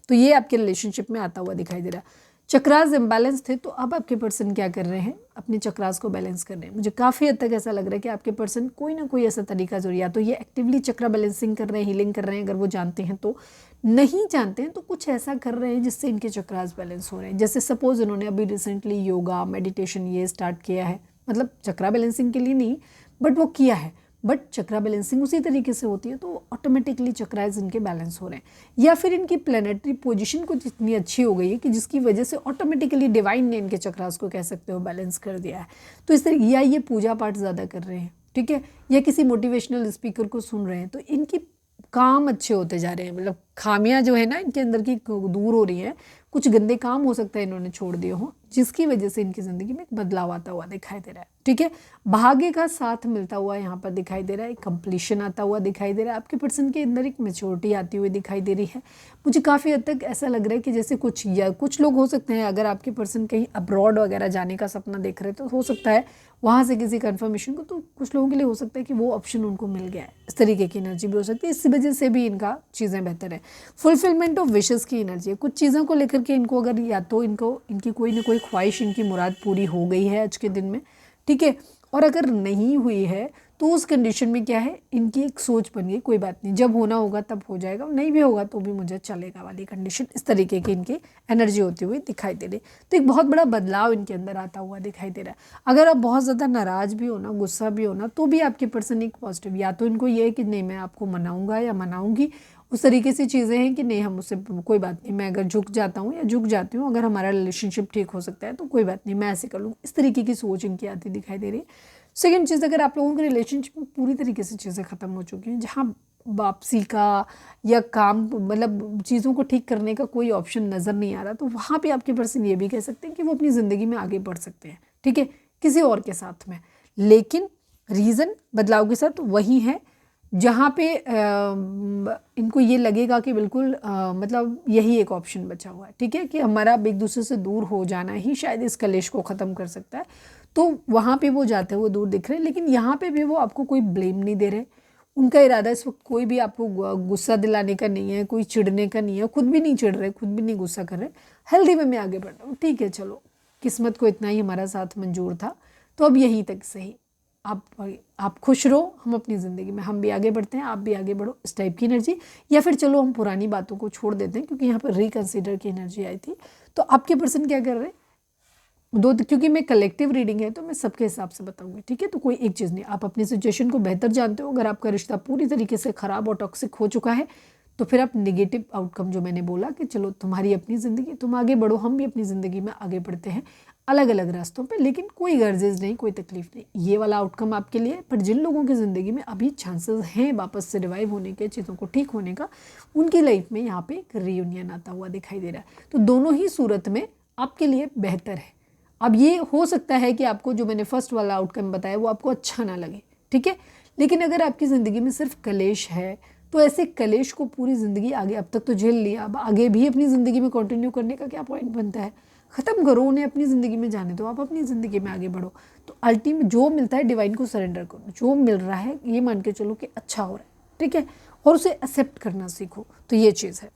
तो ये आपके रिलेशनशिप में आता हुआ दिखाई दे रहा है। चक्रास इम्बैलेंस थे, तो अब आपके पर्सन क्या कर रहे हैं, अपने चक्रास को बैलेंस कर रहे हैं। मुझे काफ़ी हद तक ऐसा लग रहा है कि आपके पर्सन कोई ना कोई ऐसा तरीका जरूर, या तो ये एक्टिवली चक्रा बैलेंसिंग कर रहे हैं, हीलिंग कर रहे हैं अगर वो जानते हैं तो, नहीं जानते हैं तो कुछ ऐसा कर रहे हैं जिससे इनके चक्रास बैलेंस हो रहे हैं। जैसे सपोज इन्होंने अभी रिसेंटली योगा, मेडिटेशन ये स्टार्ट किया है, मतलब चक्रा बैलेंसिंग के लिए नहीं, बट वो किया है। बट चक्रा बैलेंसिंग उसी तरीके से होती है, तो ऑटोमेटिकली चक्राइज इनके बैलेंस हो रहे हैं। या फिर इनकी प्लानिटरी पोजीशन कुछ इतनी अच्छी हो गई है कि जिसकी वजह से ऑटोमेटिकली डिवाइन ने इनके चक्रास को कह सकते हो बैलेंस कर दिया है। तो इस तरह, या ये पूजा पाठ ज़्यादा कर रहे हैं, ठीक है, या किसी मोटिवेशनल स्पीकर को सुन रहे हैं, तो इनकी काम अच्छे होते जा रहे हैं। मतलब खामियां जो है ना इनके अंदर की दूर हो रही हैं। कुछ गंदे काम हो सकता है इन्होंने छोड़ दिए हों, जिसकी वजह से इनकी ज़िंदगी में एक बदलाव आता हुआ दिखाई दे रहा है। ठीक है, भाग्य का साथ मिलता हुआ यहाँ पर दिखाई दे रहा है, एक कंप्लीशन आता हुआ दिखाई दे रहा है। आपके पर्सन के अंदर एक मैच्योरिटी आती हुई दिखाई दे रही है। मुझे काफ़ी हद तक ऐसा लग रहा है कि जैसे कुछ लोग हो सकते हैं, अगर आपके पर्सन कहीं अब्रॉड वगैरह जाने का सपना देख रहे हैं तो हो सकता है वहाँ से किसी कन्फर्मेशन को, तो कुछ लोगों के लिए हो सकता है कि वो ऑप्शन उनको मिल गया है। इस तरीके की एनर्जी भी हो सकती है, इस वजह से भी इनका चीज़ें बेहतर है। फुलफिलमेंट ऑफ विशेस की एनर्जी है। कुछ चीज़ों को लेकर के इनको अगर, या तो इनकी कोई ना कोई ख्वाहिश, इनकी मुराद पूरी हो गई है आज के दिन में, ठीक है, और अगर नहीं हुई है तो उस कंडीशन में क्या है, इनकी एक सोच बन गई, कोई बात नहीं, जब होना होगा तब हो जाएगा, नहीं भी होगा तो भी मुझे चलेगा वाली कंडीशन। इस तरीके की इनकी एनर्जी होती हुई दिखाई दे रही। तो एक बहुत बड़ा बदलाव इनके अंदर आता हुआ दिखाई दे रहा है। अगर आप बहुत ज़्यादा नाराज़ भी हो ना, गुस्सा भी हो ना, तो भी आपके पर्सन एक पॉजिटिव, या तो इनको ये है कि नहीं मैं आपको मनाऊंगा या मनाऊंगी, उस तरीके से चीज़ें हैं कि नहीं हम उससे कोई बात नहीं, मैं अगर झुक जाता हूँ या झुक जाती हूँ, अगर हमारा रिलेशनशिप ठीक हो सकता है तो कोई बात नहीं, मैं ऐसे कर लूँ। इस तरीके की सोच इनकी आती दिखाई दे रही है। सेकेंड चीज़, अगर आप लोगों के रिलेशनशिप में पूरी तरीके से चीज़ें ख़त्म हो चुकी हैं, जहाँ वापसी का या काम, मतलब चीज़ों को ठीक करने का कोई ऑप्शन नज़र नहीं आ रहा, तो वहाँ पे आपके पर्सन ये भी कह सकते हैं कि वो अपनी ज़िंदगी में आगे बढ़ सकते हैं, ठीक है, किसी और के साथ में। लेकिन रीज़न बदलाव के साथ वही है जहाँ पे इनको ये लगेगा कि बिल्कुल मतलब यही एक ऑप्शन बचा हुआ है, ठीक है, कि हमारा एक दूसरे से दूर हो जाना ही शायद इस कलेश को ख़त्म कर सकता है। तो वहाँ पे वो जाते हुए दूर दिख रहे हैं, लेकिन यहाँ पे भी वो आपको कोई ब्लेम नहीं दे रहे। उनका इरादा इस वक्त कोई भी आपको गुस्सा दिलाने का नहीं है, कोई चिढ़ने का नहीं है, खुद भी नहीं चिढ़ रहे, खुद भी नहीं गुस्सा कर रहे, हेल्दी वे में आगे बढ़ रहा हूँ, ठीक है, चलो किस्मत को इतना ही हमारा साथ मंजूर था, तो अब यहीं तक सही, आप खुश रहो, हम अपनी ज़िंदगी में हम भी आगे बढ़ते हैं, आप भी आगे बढ़ो, इस टाइप की एनर्जी। या फिर चलो हम पुरानी बातों को छोड़ देते हैं, क्योंकि यहाँ पर रिकन्सिडर की एनर्जी आई थी। तो आपके पर्सन क्या कर रहे हैं, क्योंकि मैं कलेक्टिव रीडिंग है तो मैं सबके हिसाब से बताऊंगी, ठीक है, तो कोई एक चीज़ नहीं, आप अपनी सिचुएशन को बेहतर जानते हो। अगर आपका रिश्ता पूरी तरीके से ख़राब और टॉक्सिक हो चुका है तो फिर आप नेगेटिव आउटकम, जो मैंने बोला कि चलो तुम्हारी अपनी ज़िंदगी, तुम आगे बढ़ो, हम भी अपनी ज़िंदगी में आगे बढ़ते हैं अलग अलग रास्तों पे, लेकिन कोई गर्जेज नहीं, कोई तकलीफ नहीं, ये वाला आउटकम आपके लिए। पर जिन लोगों की ज़िंदगी में अभी चांसेस हैं वापस से रिवाइव होने के, चीज़ों को ठीक होने का, उनकी लाइफ में यहाँ पे एक रीयूनियन आता हुआ दिखाई दे रहा है। तो दोनों ही सूरत में आपके लिए बेहतर है। अब ये हो सकता है कि आपको जो मैंने फर्स्ट वाला आउटकम बताया वो आपको अच्छा ना लगे, ठीक है, लेकिन अगर आपकी ज़िंदगी में सिर्फ कलेश है तो ऐसे कलेश को पूरी ज़िंदगी आगे, अब तक तो झेल लिया, अब आगे भी अपनी ज़िंदगी में कंटिन्यू करने का क्या पॉइंट बनता है, ख़त्म करो उन्हें, अपनी ज़िंदगी में जाने दो, आप अपनी ज़िंदगी में आगे बढ़ो। तो अल्टीमेट जो मिलता है डिवाइन को सरेंडर करो, जो मिल रहा है ये मान के चलो कि अच्छा हो रहा है, ठीक है, और उसे एक्सेप्ट करना सीखो। तो ये चीज़ है,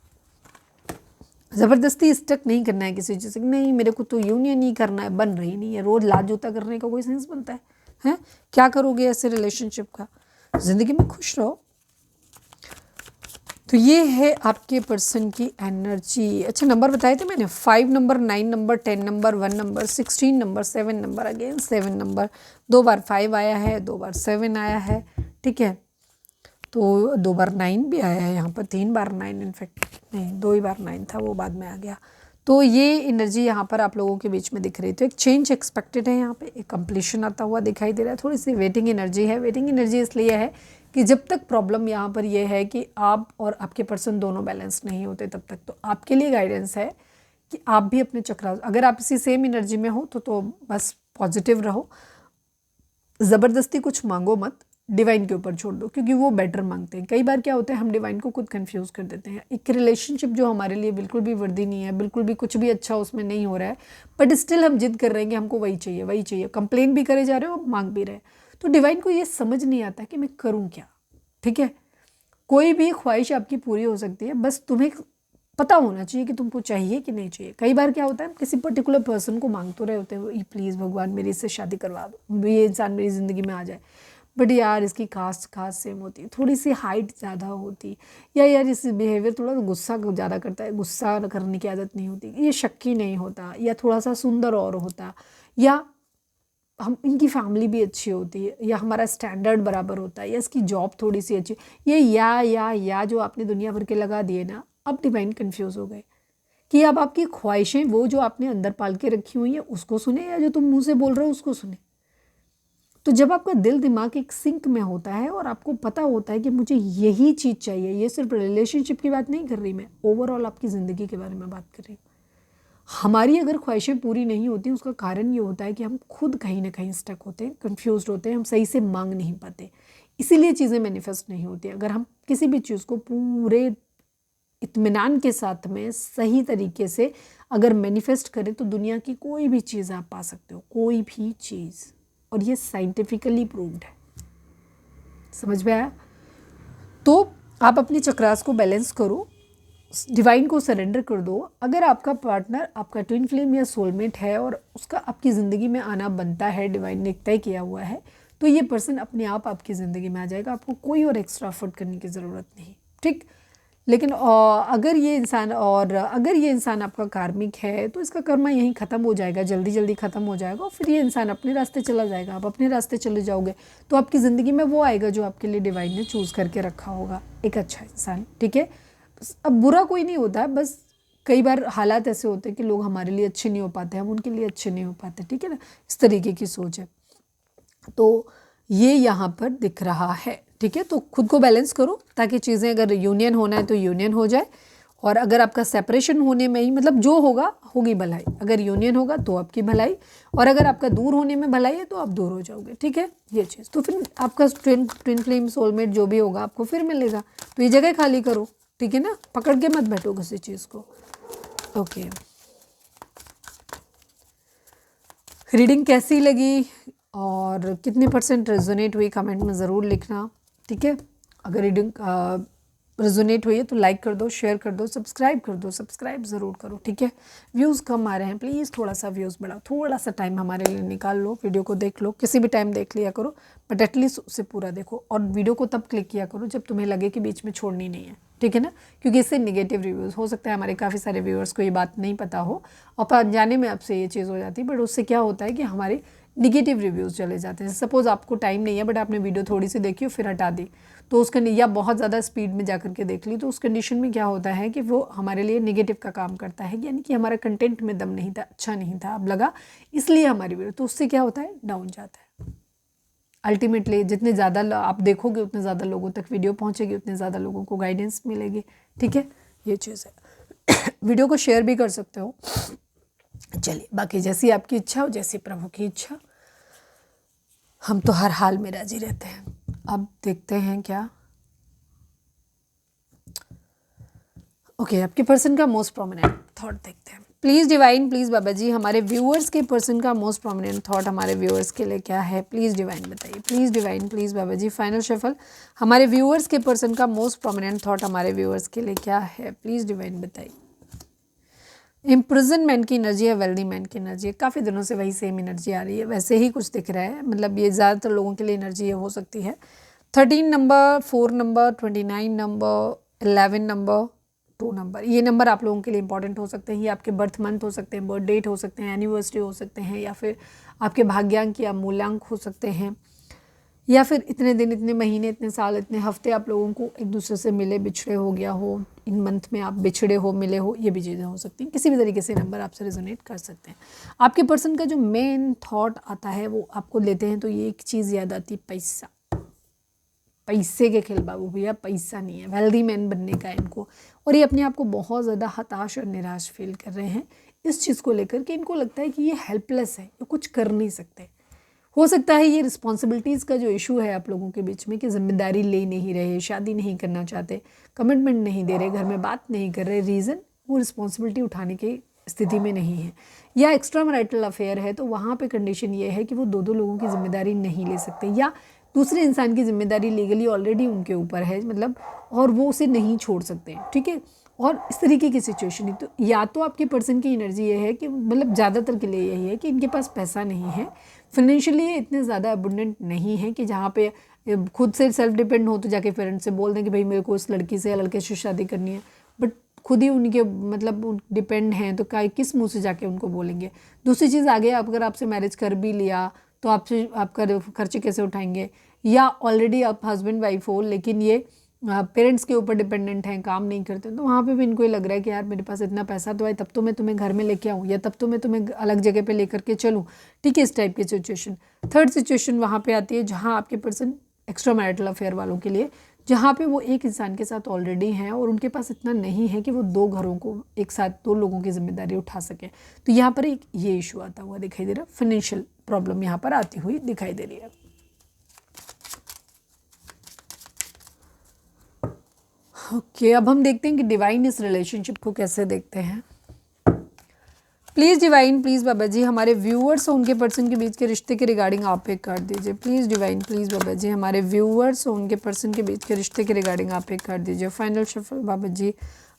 ज़बरदस्ती स्टक नहीं करना है किसी चीज़ से, नहीं मेरे को तो यूनियन ही करना है, बन रही नहीं है, रोज़ लात जूता करने का कोई सेंस बनता है, हैं? क्या करोगे ऐसे रिलेशनशिप का, ज़िंदगी में खुश रहो। तो ये है आपके पर्सन की एनर्जी। अच्छा, नंबर बताए थे मैंने, 5 number, 9 number, 10 number, 1 number, 16 number, 7 number, again 7 number, 2 बार 5 आया है, 2 बार 7 आया है, ठीक है, तो 2 बार 9 भी आया है यहाँ पर, 3 बार 9, इनफैक्ट नहीं 2 ही बार 9 था, वो बाद में आ गया। तो ये एनर्जी यहाँ पर आप लोगों के बीच में दिख रही, तो एक चेंज एक्सपेक्टेड है यहाँ पे, एक कंप्लीशन आता हुआ दिखाई दे रहा है। थोड़ी सी वेटिंग एनर्जी है। वेटिंग एनर्जी इसलिए है कि जब तक प्रॉब्लम यहाँ पर ये है कि आप और आपके पर्सन दोनों बैलेंस नहीं होते, तब तक तो आपके लिए गाइडेंस है कि आप भी अपने चक्रा, अगर आप इसी सेम एनर्जी में हो तो बस पॉजिटिव रहो, ज़बरदस्ती कुछ मांगो मत, डिवाइन के ऊपर छोड़ दो, क्योंकि वो बेटर मांगते हैं। कई बार क्या होता है, हम डिवाइन को खुद कंफ्यूज कर देते हैं। एक रिलेशनशिप जो हमारे लिए बिल्कुल भी वर्दी नहीं है, बिल्कुल भी कुछ भी अच्छा उसमें नहीं हो रहा है, बट स्टिल हम जिद कर रहे हैं कि हमको वही चाहिए वही चाहिए, कंप्लेन भी करे जा रहे हो, मांग भी रहे हैं। तो डिवाइन को ये समझ नहीं आता कि मैं करूँ क्या। ठीक है, कोई भी ख्वाहिश आपकी पूरी हो सकती है, बस तुम्हें पता होना चाहिए कि तुमको चाहिए कि नहीं चाहिए। कई बार क्या होता है, हम किसी पर्टिकुलर पर्सन को मांग तो रहे होते हैं, प्लीज़ भगवान मेरी इससे शादी करवा दो, ये इंसान मेरी ज़िंदगी में आ जाए, बट यार इसकी कास्ट सेम होती, थोड़ी सी हाइट ज़्यादा होती, या यार इसकी बिहेवियर थोड़ा गुस्सा ज़्यादा करता है, गुस्सा करने की आदत नहीं होती, ये शक्की नहीं होता, या थोड़ा सा सुंदर और होता, या हम इनकी फैमिली भी अच्छी होती है, या हमारा स्टैंडर्ड बराबर होता है, या इसकी जॉब थोड़ी सी अच्छी। ये या जो आपने दुनिया भर के लगा दिए ना, अब डिवाइन कंफ्यूज हो गए कि अब आपकी ख्वाहिशें वो जो आपने अंदर पाल के रखी हुई है उसको सुने, या जो तुम मुंह से बोल रहे हो उसको सुने। तो जब आपका दिल दिमाग एक सिंक में होता है और आपको पता होता है कि मुझे यही चीज़ चाहिए, ये सिर्फ रिलेशनशिप की बात नहीं कर रही मैं, ओवरऑल आपकी ज़िंदगी के बारे में बात कर रही हूँ। हमारी अगर ख्वाहिशें पूरी नहीं होती, उसका कारण ये होता है कि हम खुद कहीं ना कहीं स्टक होते हैं, कंफ्यूज होते हैं, हम सही से मांग नहीं पाते, इसीलिए चीज़ें मैनिफेस्ट नहीं होती। अगर हम किसी भी चीज़ को पूरे इत्मीनान के साथ में सही तरीके से अगर मैनिफेस्ट करें तो दुनिया की कोई भी चीज़ आप पा सकते हो, कोई भी चीज़, और ये साइंटिफिकली प्रूव्ड है। समझ में आया? तो आप अपनी चक्रास को बैलेंस करो, डिवाइन को सरेंडर कर दो। अगर आपका पार्टनर आपका ट्विन फ्लेम या सोलमेट है और उसका आपकी ज़िंदगी में आना बनता है, डिवाइन ने तय किया हुआ है, तो ये पर्सन अपने आप आपकी ज़िंदगी में आ जाएगा, आपको कोई और एक्स्ट्रा एफर्ट करने की ज़रूरत नहीं। ठीक, लेकिन अगर ये इंसान आपका कार्मिक है तो इसका कर्मा यहीं ख़त्म हो जाएगा, जल्दी जल्दी ख़त्म हो जाएगा, और फिर ये इंसान अपने रास्ते चला जाएगा, आप अपने रास्ते चले जाओगे, तो आपकी ज़िंदगी में वो आएगा जो आपके लिए डिवाइन ने चूज़ करके रखा होगा, एक अच्छा इंसान। ठीक है, अब बुरा कोई नहीं होता है, बस कई बार हालात ऐसे होते हैं कि लोग हमारे लिए अच्छे नहीं हो पाते, हम उनके लिए अच्छे नहीं हो पाते। ठीक है ना, इस तरीके की सोच है, तो ये यहाँ पर दिख रहा है। ठीक है, तो खुद को बैलेंस करो ताकि चीज़ें, अगर यूनियन होना है तो यूनियन हो जाए, और अगर आपका सेपरेशन होने में ही, मतलब जो होगा होगी भलाई, अगर यूनियन होगा तो आपकी भलाई, और अगर आपका दूर होने में भलाई है तो आप दूर हो जाओगे। ठीक है, ये चीज़, तो फिर आपका ट्विन फ्लेम सोलमेट जो भी होगा आपको फिर मिलेगा, तो ये जगह खाली करो। ठीक है ना, पकड़ के मत बैठो किसी चीज़ को। ओके, रीडिंग कैसी लगी और कितने % रेजोनेट हुई कमेंट में ज़रूर लिखना। ठीक है, अगर रीडिंग रेजोनेट हुई है तो लाइक कर दो, शेयर कर दो, सब्सक्राइब कर दो, सब्सक्राइब ज़रूर करो। ठीक है, व्यूज़ कम आ रहे हैं, प्लीज़ थोड़ा सा व्यूज़ बढ़ाओ, थोड़ा सा टाइम हमारे लिए निकाल लो, वीडियो को देख लो, किसी भी टाइम देख लिया करो, बट एटलीस्ट उसे पूरा देखो, और वीडियो को तब क्लिक किया करो जब तुम्हें लगे कि बीच में छोड़नी नहीं है। ठीक है ना, क्योंकि इससे नेगेटिव रिव्यूज़ हो सकता है, हमारे काफ़ी सारे व्यूअर्स को ये बात नहीं पता हो और अनजाने में आपसे ये चीज़ हो जाती है, बट उससे क्या होता है कि हमारे निगेटिव रिव्यूज़ चले जाते हैं। सपोज़ आपको टाइम नहीं है बट आपने वीडियो थोड़ी सी देखी और फिर हटा दी, तो उसका, या बहुत ज़्यादा स्पीड में जा करके देख ली, तो उस कंडीशन में क्या होता है कि वो हमारे लिए नेगेटिव का काम करता है, यानी कि हमारा कंटेंट में दम नहीं था, अच्छा नहीं था, अब लगा इसलिए हमारी वीडियो, तो उससे क्या होता है, डाउन जाता है। अल्टीमेटली जितने ज़्यादा आप देखोगे उतने ज़्यादा लोगों तक वीडियो पहुँचेगी, उतने ज़्यादा लोगों को गाइडेंस मिलेगी। ठीक है, ये चीज़ है। वीडियो को शेयर भी कर सकते हो। चलिए, बाकी जैसी आपकी इच्छा हो, जैसी प्रभु की इच्छा, हम तो हर हाल में राजी रहते हैं। अब देखते हैं क्या। ओके, आपके पर्सन का मोस्ट प्रोमिनेंट थॉट देखते हैं। Please divine, please Baba ji, हमारे व्यूअर्स के पर्सन का मोस्ट प्रोमिनेंट थॉट हमारे व्यूअर्स के लिए क्या है, प्लीज़ डिवाइन बताइए। Please divine, please Baba ji, final shuffle, हमारे व्यूअर्स के पर्सन का मोस्ट प्रोमिनेंट थॉट हमारे व्यूअर्स के लिए क्या है, प्लीज़ डिवाइन बताइए। इम्प्रिजन मैन की एनर्जी है, वेल्दी मैन की एनर्जी है, काफ़ी दिनों से वही सेम एनर्जी आ रही है, वैसे ही कुछ दिख रहा है, मतलब ये ज़्यादातर लोगों के लिए एनर्जी ये हो सकती है। 13 number, 4 number, 29 number, 11 number, 2 number, ये नंबर आप लोगों के लिए इंपॉर्टेंट हो सकते हैं। ये आपके बर्थ मंथ हो सकते हैं, बर्थ डेट हो सकते हैं, एनिवर्सरी हो सकते हैं, या फिर आपके भाग्यांक या मूल्यांक हो सकते हैं, या फिर इतने दिन, इतने महीने, इतने साल, इतने हफ्ते आप लोगों को एक दूसरे से मिले बिछड़े हो गया हो, इन मंथ में आप बिछड़े हो, मिले हो, ये भी चीज़ें हो सकती हैं। किसी भी तरीके से नंबर आपसे रेजोनेट कर सकते हैं। आपके पर्सन का जो मेन थॉट आता है वो आपको लेते हैं तो ये एक चीज़ याद आती है, पैसा। पैसे के खेल बाबू भैया, पैसा नहीं है, वेल्दी मैन बनने का है इनको, और ये अपने आप को बहुत ज़्यादा हताश और निराश फील कर रहे हैं इस चीज़ को लेकर कि इनको लगता है कि ये हेल्पलेस है, ये कुछ कर नहीं सकते। हो सकता है ये रिस्पॉन्सिबिलिटीज़ का जो इशू है आप लोगों के बीच में कि जिम्मेदारी ले नहीं रहे, शादी नहीं करना चाहते, कमिटमेंट नहीं दे रहे, घर में बात नहीं कर रहे, रीज़न वो रिस्पॉन्सिबिलिटी उठाने की स्थिति में नहीं है। या एक्स्ट्रा मैरिटल अफेयर है तो वहाँ पे कंडीशन ये है कि वो दो लोगों की जिम्मेदारी नहीं ले सकते, या दूसरे इंसान की जिम्मेदारी लीगली ऑलरेडी उनके ऊपर है, मतलब और वो उसे नहीं छोड़ सकते हैं, ठीक है। और इस तरीके की सिचुएशन है, तो या तो आपके पर्सन की एनर्जी ये है कि मतलब ज़्यादातर के लिए यही है कि इनके पास पैसा नहीं है, फाइनेंशियली इतने ज़्यादा अबुंडेंट नहीं है कि जहाँ पे खुद से सेल्फ डिपेंड हो तो जाके पेरेंट्स से बोल दें कि भाई मेरे को इस लड़की से या लड़के से शादी करनी है, बट खुद ही उनके मतलब डिपेंड हैं तो किस मुंह से जाके उनको बोलेंगे। दूसरी चीज़ आगे अगर आपसे मैरिज कर भी लिया तो आपसे आपका खर्चे कैसे उठाएंगे, या ऑलरेडी आप हस्बैंड वाइफ हो लेकिन ये पेरेंट्स के ऊपर डिपेंडेंट हैं, काम नहीं करते, तो वहाँ पे भी इनको ही लग रहा है कि यार मेरे पास इतना पैसा तो है तब तो मैं तुम्हें घर में लेके आऊँ, या तब तो मैं तुम्हें अलग जगह पे लेकर के चलूँ, ठीक है, इस टाइप की सिचुएशन। थर्ड सिचुएशन वहाँ पे आती है जहाँ आपके पर्सन एक्स्ट्रा मैरिटल अफेयर वालों के लिए, जहाँ पे वो एक इंसान के साथ ऑलरेडी हैं और उनके पास इतना नहीं है कि वो दो घरों को एक साथ, दो लोगों की जिम्मेदारी उठा सके, तो यहाँ पर एक ये इशू आता हुआ दिखाई दे रहा है, फाइनेंशियल प्रॉब्लम यहाँ पर आती हुई दिखाई दे रही है। ओके, अब हम देखते हैं कि डिवाइन इस रिलेशनशिप को कैसे देखते हैं। Please divine, please Baba ji, हमारे व्यूअर्स और उनके पर्सन के बीच के रिश्ते के रिगार्डिंग आप एक कार्ड दीजिए। Please divine, please Baba ji, हमारे व्यूअर्स और उनके पर्सन के बीच के रिश्ते के रिगार्डिंग आप एक कार्ड दीजिए। फाइनल शफल बाबा जी,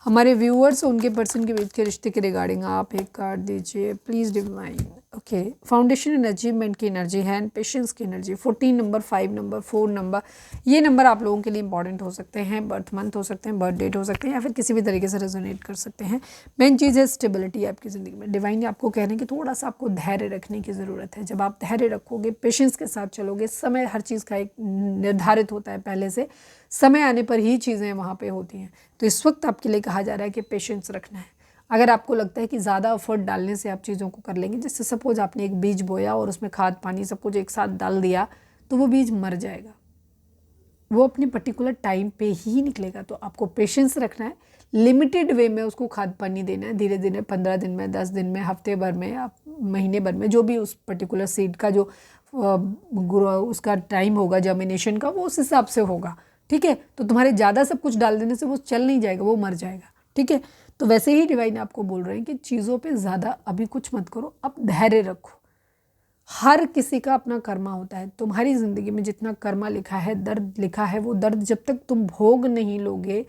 हमारे व्यूअर्स और उनके पर्सन के बीच के रिश्ते के रिगार्डिंग आप एक कार्ड दीजिए। Please divine. Okay, foundation and achievement की एनर्जी है, एंड पेशेंस की एनर्जी। 14 नंबर, 5 नंबर, 4 नंबर, ये नंबर आप लोगों के लिए इंपॉर्टेंट हो सकते हैं, बर्थ मंथ हो सकते हैं, बर्थ डेट हो सकते हैं, या फिर किसी भी तरीके से रेजोनेट कर सकते हैं। मेन चीज़ है स्टेबिलिटी आपकी ज़िंदगी में। डिवाइन आपको कह रहे हैं कि थोड़ा सा आपको धैर्य रखने की ज़रूरत है। जब आप धैर्य रखोगे, पेशेंस के साथ चलोगे, समय हर चीज़ का एक निर्धारित होता है पहले से, समय आने पर ही चीज़ें वहाँ पे होती हैं। तो इस वक्त आपके लिए कहा जा रहा है कि पेशेंस रखना है। अगर आपको लगता है कि ज़्यादा एफर्ट डालने से आप चीज़ों को कर लेंगे, जैसे सपोज आपने एक बीज बोया और उसमें खाद पानी सब कुछ एक साथ डाल दिया, तो वो बीज मर जाएगा, वो अपने पर्टिकुलर टाइम पे ही निकलेगा। तो आपको पेशेंस रखना है, लिमिटेड वे में उसको खाद पानी देना है, धीरे धीरे 15 दिन में, 10 दिन में, हफ्ते भर में, आप महीने भर में, जो भी उस पर्टिकुलर सीड का जो उसका टाइम होगा जर्मिनेशन का, वो उस हिसाब से होगा, ठीक है। तो तुम्हारे ज़्यादा सब कुछ डाल देने से वो चल नहीं जाएगा, वो मर जाएगा, ठीक है। तो वैसे ही डिवाइन आपको बोल रहे हैं कि चीज़ों पे ज़्यादा अभी कुछ मत करो, अब धैर्य रखो। हर किसी का अपना कर्मा होता है। तुम्हारी ज़िंदगी में जितना कर्मा लिखा है, दर्द लिखा है, वो दर्द जब तक तुम भोग नहीं लोगे,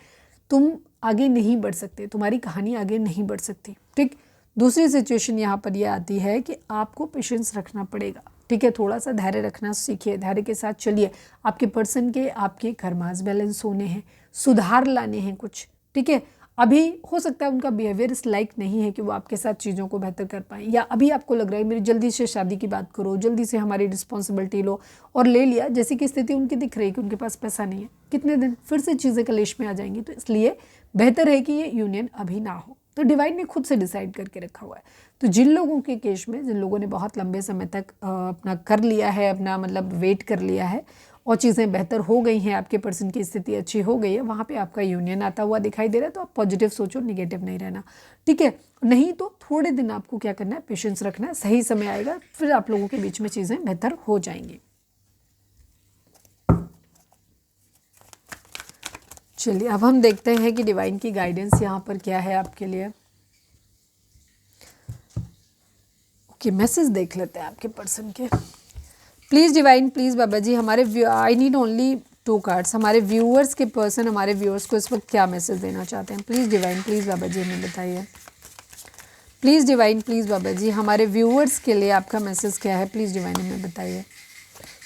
तुम आगे नहीं बढ़ सकते, तुम्हारी कहानी आगे नहीं बढ़ सकती, ठीक। दूसरी सिचुएशन यहाँ पर यह आती है कि आपको पेशेंस रखना पड़ेगा, ठीक है। थोड़ा सा धैर्य रखना सीखिए, धैर्य के साथ चलिए। आपके पर्सन के आपके कर्मास बैलेंस होने हैं, सुधार लाने हैं कुछ, ठीक है। अभी हो सकता है उनका बिहेवियर इस लाइक नहीं है कि वो आपके साथ चीज़ों को बेहतर कर पाएँ, या अभी आपको लग रहा है मेरी जल्दी से शादी की बात करो, जल्दी से हमारी रिस्पॉन्सिबिलिटी लो, और ले लिया, जैसी कि स्थिति उनकी दिख रही है कि उनके पास पैसा नहीं है, कितने दिन फिर से चीज़ें कलेश में आ जाएंगी। तो इसलिए बेहतर है कि ये यूनियन अभी ना हो। तो डिवाइन ने खुद से डिसाइड करके रखा हुआ है। तो जिन लोगों के केस में, जिन लोगों ने बहुत लंबे समय तक अपना कर लिया है, अपना मतलब वेट कर लिया है और चीज़ें बेहतर हो गई हैं, आपके पर्सन की स्थिति अच्छी हो गई है, वहाँ पे आपका यूनियन आता हुआ दिखाई दे रहा है। तो आप पॉजिटिव सोचो, निगेटिव नहीं रहना, ठीक है। नहीं तो थोड़े दिन आपको क्या करना है, पेशेंस रखना है, सही समय आएगा, फिर आप लोगों के बीच में चीज़ें बेहतर हो जाएंगी। चलिए अब हम देखते हैं कि डिवाइन की गाइडेंस यहाँ पर क्या है आपके लिए। ओके, मैसेज देख लेते हैं आपके पर्सन के। Please divine, please Baba ji, हमारे आई नीड ओनली 2 कार्ड्स। हमारे व्यूअर्स के पर्सन हमारे व्यूअर्स को इस वक्त क्या मैसेज देना चाहते हैं। प्लीज़ डिवाइन, प्लीज़ बाबा जी हमें बताइए। Please divine, please Baba ji, हमारे व्यूअर्स के लिए आपका मैसेज क्या है। प्लीज़ डिवाइन हमें बताइए।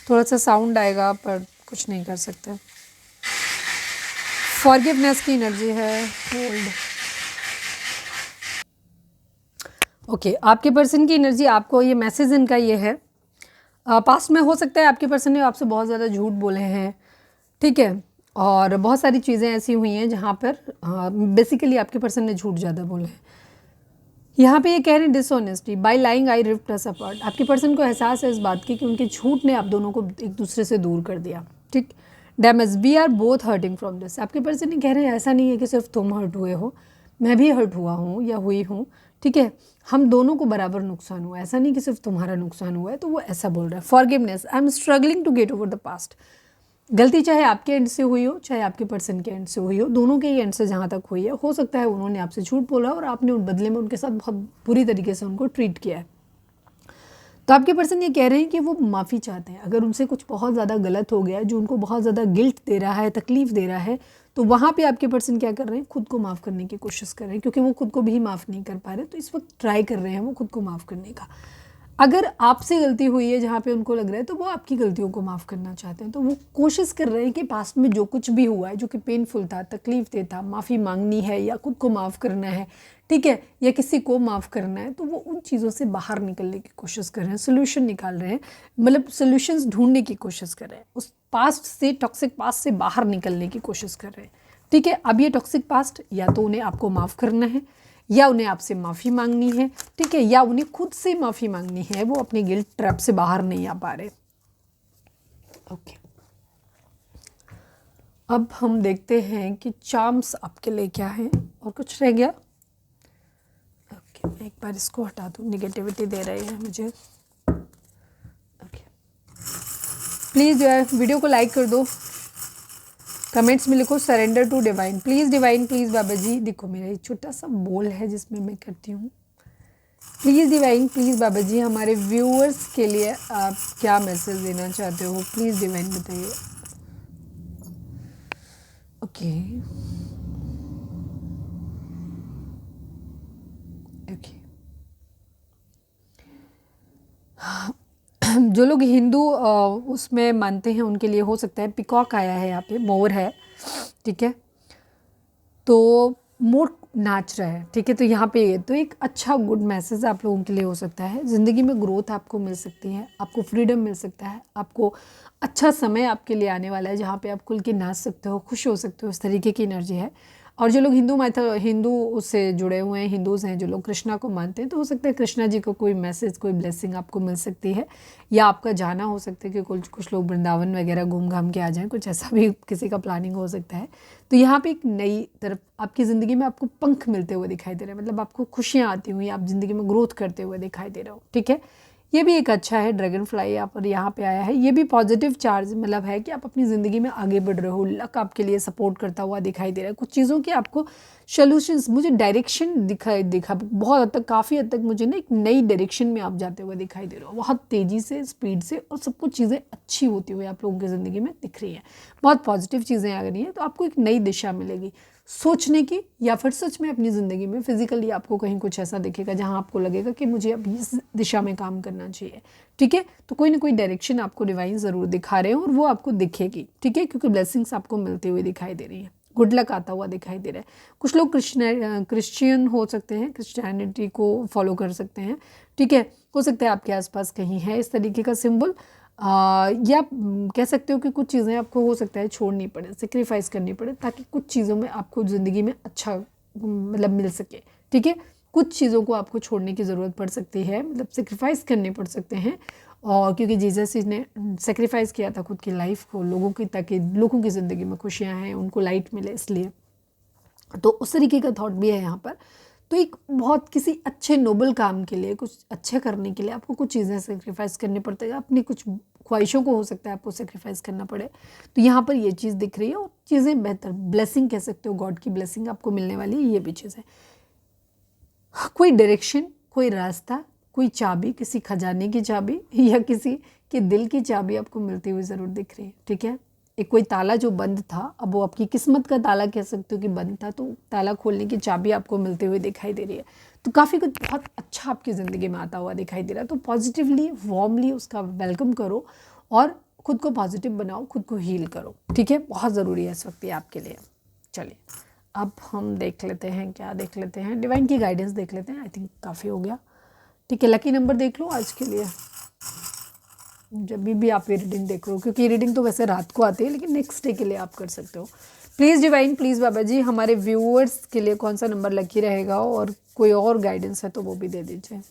थोड़ा सा साउंड आएगा पर कुछ नहीं कर सकते। फॉरगिवनेस की एनर्जी है, होल्ड। ओके, आपके पर्सन की एनर्जी, आपको ये मैसेज इनका ये है, पास्ट में हो सकता है आपके पर्सन ने आपसे बहुत ज़्यादा झूठ बोले हैं, ठीक है, और बहुत सारी चीज़ें ऐसी हुई हैं जहाँ पर बेसिकली आपके पर्सन ने झूठ ज़्यादा बोले हैं। यहाँ पे ये कह रहे हैं डिसऑनेस्टी, बाय लाइंग आई रिफ्ट अस अपार्ट। आपके पर्सन को एहसास है इस बात की कि उनके झूठ ने आप दोनों को एक दूसरे से दूर कर दिया, ठीक। Damage, we are both hurting from this. आपके पर्सन ये कह रहे हैं ऐसा नहीं है कि सिर्फ तुम हर्ट हुए हो, मैं भी हर्ट हुआ हूँ या हुई हूँ, ठीक है, हम दोनों को बराबर नुकसान हुआ, ऐसा नहीं कि सिर्फ तुम्हारा नुकसान हुआ है। तो वो ऐसा बोल रहा है, forgiveness, I am struggling to get over the past. गलती चाहे आपके एंड से हुई हो चाहे आपके पर्सन के एंड से हुई हो, दोनों के ही एंड से जहाँ तक हुई है, हो सकता है उन्होंने आपसे झूठ बोला और आपने उन बदले में उनके साथ बहुत बुरी तरीके से उनको ट्रीट किया है। तो आपके पर्सन ये कह रहे हैं कि वो माफ़ी चाहते हैं। अगर उनसे कुछ बहुत ज़्यादा गलत हो गया है जो उनको बहुत ज़्यादा गिल्ट दे रहा है, तकलीफ़ दे रहा है, तो वहाँ पे आपके पर्सन क्या कर रहे हैं, खुद को माफ़ करने की कोशिश कर रहे हैं, क्योंकि वो खुद को भी माफ़ नहीं कर पा रहे। तो इस वक्त ट्राई कर रहे हैं वो खुद को माफ़ करने का। अगर आपसे गलती हुई है जहाँ पे उनको लग रहा है, तो वो आपकी गलतियों को माफ़ करना चाहते हैं। तो वो कोशिश कर रहे हैं कि पास्ट में जो कुछ भी हुआ है जो कि पेनफुल था, तकलीफ दे था, माफ़ी मांगनी है या खुद को माफ़ करना है, ठीक है, या किसी को माफ़ करना है, तो वो उन चीज़ों से बाहर निकलने की कोशिश कर रहे हैं, सोल्यूशन निकाल रहे हैं, मतलब सोल्यूशंस ढूंढने की कोशिश कर रहे हैं, उस पास्ट से, टॉक्सिक पास्ट से बाहर निकलने की कोशिश कर रहे हैं। ठीक है, अब ये टॉक्सिक पास्ट या तो उन्हें आपको माफ़ करना है या उन्हें आपसे माफ़ी मांगनी है, ठीक है, या उन्हें खुद से माफ़ी मांगनी है, वो अपने गिल्ट ट्रैप से बाहर नहीं आ पा रहे। ओके, अब हम देखते हैं कि चार्म्स आपके लिए क्या है, और कुछ रह गया। ओके, मैं एक बार इसको हटा दूँ, निगेटिविटी दे रही है मुझे। ओके, प्लीज़ जो है वीडियो को लाइक कर दो, कमेंट्स में लिखो surrender to divine, please divine, please Baba ji. देखो मेरा एक छोटा सा बोल है जिसमें मैं करती हूँ, please divine, please Baba ji. हमारे व्यूअर्स के लिए आप क्या मैसेज देना चाहते हो, प्लीज़ डिवाइन बताइए। ओके ओके, जो लोग हिंदू उसमें मानते हैं उनके लिए हो सकता है पिकॉक आया है, यहाँ पे मोर है, ठीक है, तो मोर नाच रहा है, ठीक है, तो यहाँ पे तो एक अच्छा गुड मैसेज आप लोगों के लिए हो सकता है। ज़िंदगी में ग्रोथ आपको मिल सकती है, आपको फ्रीडम मिल सकता है, आपको अच्छा समय आपके लिए आने वाला है जहाँ पे आप खुल के नाच सकते हो, खुश हो सकते हो, इस तरीके की एनर्जी है। और जो लोग हिंदू उससे जुड़े हुए हैं, हिंदूज़ हैं, जो लोग कृष्णा को मानते हैं, तो हो सकता है कृष्णा जी को कोई मैसेज, कोई ब्लेसिंग आपको मिल सकती है, या आपका जाना हो सकता है कि कुछ लोग वृंदावन वगैरह घूम घाम के आ जाएं, कुछ ऐसा भी किसी का प्लानिंग हो सकता है। तो यहाँ पे एक नई तरफ आपकी ज़िंदगी में आपको पंख मिलते हुए दिखाई दे रहे हैं, मतलब आपको खुशियाँ आती हुई, आप ज़िंदगी में ग्रोथ करते हुए दिखाई दे रहे हो, ठीक है। ये भी एक अच्छा है, ड्रैगन फ्लाई यहाँ पे आया है, ये भी पॉजिटिव चार्ज मतलब है कि आप अपनी ज़िंदगी में आगे बढ़ रहे हो, लक आपके लिए सपोर्ट करता हुआ दिखाई दे रहा है, कुछ चीज़ों की आपको सोल्यूशंस, मुझे डायरेक्शन दिखा बहुत हद तक, काफ़ी हद तक मुझे ना एक नई डायरेक्शन में आप जाते हुए दिखाई दे रहे हो, बहुत तेज़ी से, स्पीड से, और सब कुछ चीज़ें अच्छी होती हुई आप लोगों की ज़िंदगी में दिख रही हैं, बहुत पॉजिटिव चीज़ें आ रही हैं। तो आपको एक नई दिशा मिलेगी सोचने की, या फिर सच में अपनी ज़िंदगी में फिजिकली आपको कहीं कुछ ऐसा दिखेगा जहाँ आपको लगेगा कि मुझे अब इस दिशा में काम करना चाहिए, ठीक है। तो कोई ना कोई डायरेक्शन आपको डिवाइन ज़रूर दिखा रहे हैं और वो आपको दिखेगी, ठीक है, क्योंकि ब्लेसिंग्स आपको मिलती हुई दिखाई दे रही है, गुड लक आता हुआ दिखाई दे रहा है। कुछ लोग क्रिश्चियन हो सकते हैं, क्रिश्चियनिटी को फॉलो कर सकते हैं, ठीक है, हो सकता है आपके आसपास कहीं है इस तरीके का सिंबल, या कह सकते हो कि कुछ चीज़ें आपको हो सकता है छोड़नी पड़े, सेक्रीफाइस करनी पड़े, ताकि कुछ चीज़ों में आपको ज़िंदगी में अच्छा मतलब मिल सके, ठीक है। कुछ चीज़ों को आपको छोड़ने की ज़रूरत पड़ सकती है, मतलब सेक्रीफाइस करने पड़ सकते हैं, और क्योंकि जीसस ने सेक्रीफाइस किया था खुद की लाइफ को लोगों की, ताकि लोगों की ज़िंदगी में खुशियाँ हैं, उनको लाइट मिले, इसलिए तो उस तरीके का थॉट भी है यहाँ पर। तो एक बहुत किसी अच्छे नोबल काम के लिए, कुछ अच्छे करने के लिए आपको कुछ चीज़ें सेक्रीफाइस करनी पड़ती है, अपनी कुछ ख्वाहिशों को हो सकता है आपको सेक्रीफाइस करना पड़े। तो यहाँ पर ये चीज़ दिख रही है, और चीज़ें बेहतर, ब्लेसिंग कह सकते हो, गॉड की ब्लेसिंग आपको मिलने वाली है, ये भी चीज़ है। कोई डायरेक्शन, कोई रास्ता, कोई चाबी, किसी खजाने की चाबी या किसी के दिल की चाबी आपको मिलती हुई ज़रूर दिख रही है, ठीक है। एक कोई ताला जो बंद था, अब वो आपकी किस्मत का ताला कह सकते हो कि बंद था, तो ताला खोलने की चाबी आपको मिलते हुए दिखाई दे रही है। तो काफ़ी कुछ बहुत अच्छा आपकी ज़िंदगी में आता हुआ दिखाई दे रहा है। तो पॉजिटिवली, वार्मली उसका वेलकम करो और खुद को पॉजिटिव बनाओ, खुद को हील करो, ठीक है, बहुत ज़रूरी है इस वक्त ये आपके लिए। चलिए अब हम देख लेते हैं, क्या देख लेते हैं, डिवाइन की गाइडेंस देख लेते हैं। आई थिंक काफ़ी हो गया, ठीक है। लकी नंबर देख लो आज के लिए, जब भी आप ये रीडिंग देख रहे हो, क्योंकि ये रीडिंग तो वैसे रात को आती है, लेकिन नेक्स्ट डे के लिए आप कर सकते हो। Please divine, please Baba ji, हमारे व्यूअर्स के लिए कौन सा नंबर लकी रहेगा, और कोई और गाइडेंस है तो वो भी दे दीजिए।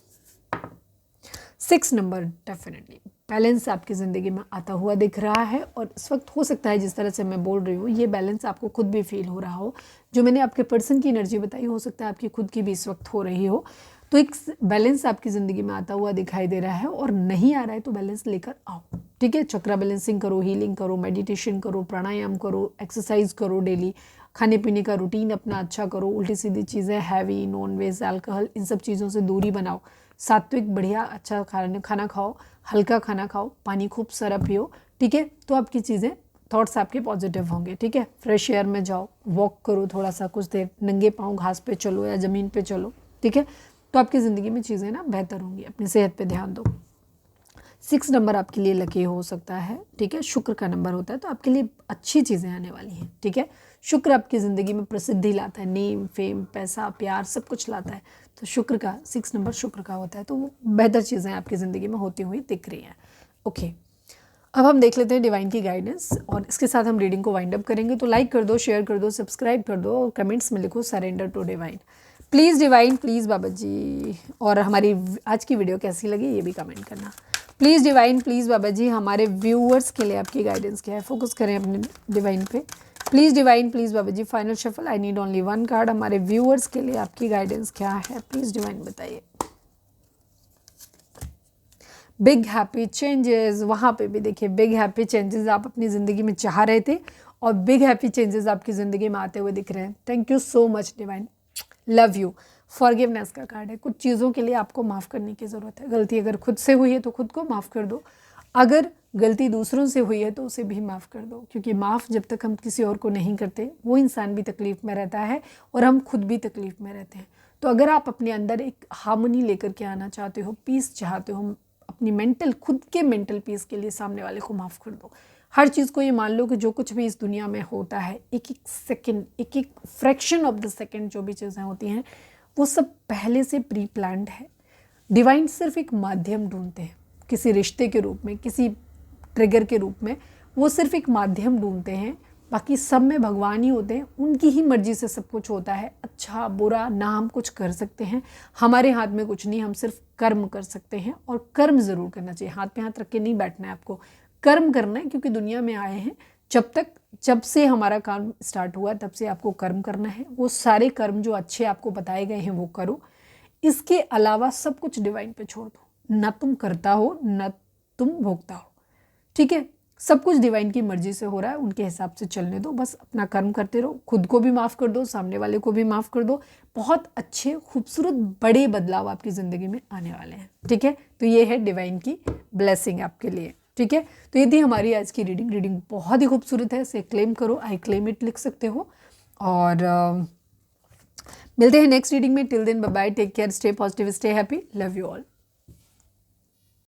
6 नंबर, डेफिनेटली बैलेंस आपकी ज़िंदगी में आता हुआ दिख रहा है, और इस वक्त हो सकता है जिस तरह से मैं बोल रही हूँ, ये बैलेंस आपको खुद भी फील हो रहा हो। जो मैंने आपके पर्सन की एनर्जी बताई, हो सकता है आपकी खुद की भी इस वक्त हो रही हो। तो एक बैलेंस आपकी ज़िंदगी में आता हुआ दिखाई दे रहा है, और नहीं आ रहा है तो बैलेंस लेकर आओ, ठीक है। चक्रा बैलेंसिंग करो, हीलिंग करो, मेडिटेशन करो, प्राणायाम करो, एक्सरसाइज करो, डेली खाने पीने का रूटीन अपना अच्छा करो, उल्टी सीधी चीज़ें, हैवी नॉन वेज, अल्कोहल, इन सब चीज़ों से दूरी बनाओ, सात्विक बढ़िया अच्छा खाना खाओ, हल्का खाना खाओ, पानी खूब सारा पियो, ठीक है। तो आपकी चीज़ें, थॉट्स आपके पॉजिटिव होंगे, ठीक है। फ्रेश एयर में जाओ, वॉक करो थोड़ा सा, कुछ देर नंगे पाँव घास पे चलो या ज़मीन पे चलो, ठीक है। तो आपकी ज़िंदगी में चीज़ें ना बेहतर होंगी। अपनी सेहत पे ध्यान दो। 6 नंबर आपके लिए लकी हो सकता है, ठीक है। शुक्र का नंबर होता है, तो आपके लिए अच्छी चीज़ें आने वाली हैं, ठीक है। शुक्र आपकी ज़िंदगी में प्रसिद्धि लाता है, नेम फेम पैसा प्यार सब कुछ लाता है। तो शुक्र का 6 नंबर शुक्र का होता है, तो वो बेहतर चीज़ें आपकी ज़िंदगी में होती हुई दिख रही हैं। ओके, अब हम देख लेते हैं डिवाइन की गाइडेंस, और इसके साथ हम रीडिंग को वाइंड अप करेंगे। तो लाइक कर दो, शेयर कर दो, सब्सक्राइब कर दो, और कमेंट्स में लिखो surrender to divine. Please divine, please Baba ji. और हमारी आज की वीडियो कैसी लगी ये भी कमेंट करना। Please divine, please Baba ji, हमारे व्यूअर्स के लिए आपकी गाइडेंस क्या है, फोकस करें अपने डिवाइन पे। Please divine, please Baba ji, final shuffle, I need only 1 card. हमारे व्यूअर्स के लिए आपकी गाइडेंस क्या है, प्लीज़ डिवाइन बताइए। बिग हैप्पी चेंजेस, वहाँ पे भी देखिए बिग हैप्पी चेंजेस आप अपनी ज़िंदगी में चाह रहे थे, और बिग हैप्पी चेंजेस आपकी ज़िंदगी में आते हुए दिख रहे हैं। Thank you so much divine, love you. Forgiveness का कार्ड है, कुछ चीज़ों के लिए आपको माफ़ करने की ज़रूरत है। गलती अगर खुद से हुई है तो खुद को माफ़ कर दो, अगर गलती दूसरों से हुई है तो उसे भी माफ़ कर दो, क्योंकि माफ़ जब तक हम किसी और को नहीं करते, वो इंसान भी तकलीफ़ में रहता है और हम खुद भी तकलीफ़ में रहते हैं। तो अगर आप अपने अंदर एक हार्मनी लेकर के आना चाहते हो, पीस चाहते हो, अपनी मेंटल, खुद के मेंटल पीस के लिए सामने वाले को माफ़ कर दो। हर चीज़ को ये मान लो कि जो कुछ भी इस दुनिया में होता है, एक एक सेकंड, एक एक फ्रैक्शन ऑफ द सेकंड जो भी चीज़ें होती हैं, वो सब पहले से प्री प्लान्ड है। डिवाइन सिर्फ एक माध्यम ढूंढते हैं, किसी रिश्ते के रूप में, किसी ट्रिगर के रूप में, वो सिर्फ एक माध्यम ढूंढते हैं। बाकी सब में भगवान ही होते हैं, उनकी ही मर्जी से सब कुछ होता है। अच्छा बुरा ना हम कुछ कर सकते हैं, हमारे हाथ में कुछ नहीं, हम सिर्फ कर्म कर सकते हैं, और कर्म ज़रूर करना चाहिए। हाथ पे हाथ रख के नहीं बैठना है आपको, कर्म करना है, क्योंकि दुनिया में आए हैं जब से हमारा काम स्टार्ट हुआ तब से आपको कर्म करना है। वो सारे कर्म जो अच्छे आपको बताए गए हैं वो करो, इसके अलावा सब कुछ डिवाइन पे छोड़ दो। ना तुम करता हो ना तुम भोगता हो, ठीक है। सब कुछ डिवाइन की मर्जी से हो रहा है, उनके हिसाब से चलने दो, बस अपना कर्म करते रहो। खुद को भी माफ़ कर दो, सामने वाले को भी माफ़ कर दो। बहुत अच्छे खूबसूरत बड़े बदलाव आपकी ज़िंदगी में आने वाले हैं, ठीक है। तो ये है डिवाइन की ब्लेसिंग आपके लिए, ठीक है। तो ये थी हमारी आज की रीडिंग बहुत ही खूबसूरत है, इसे क्लेम करो, आई क्लेम इट लिख सकते हो। और मिलते हैं नेक्स्ट रीडिंग में। Till then bye bye, take care, stay positive, stay happy, love you all.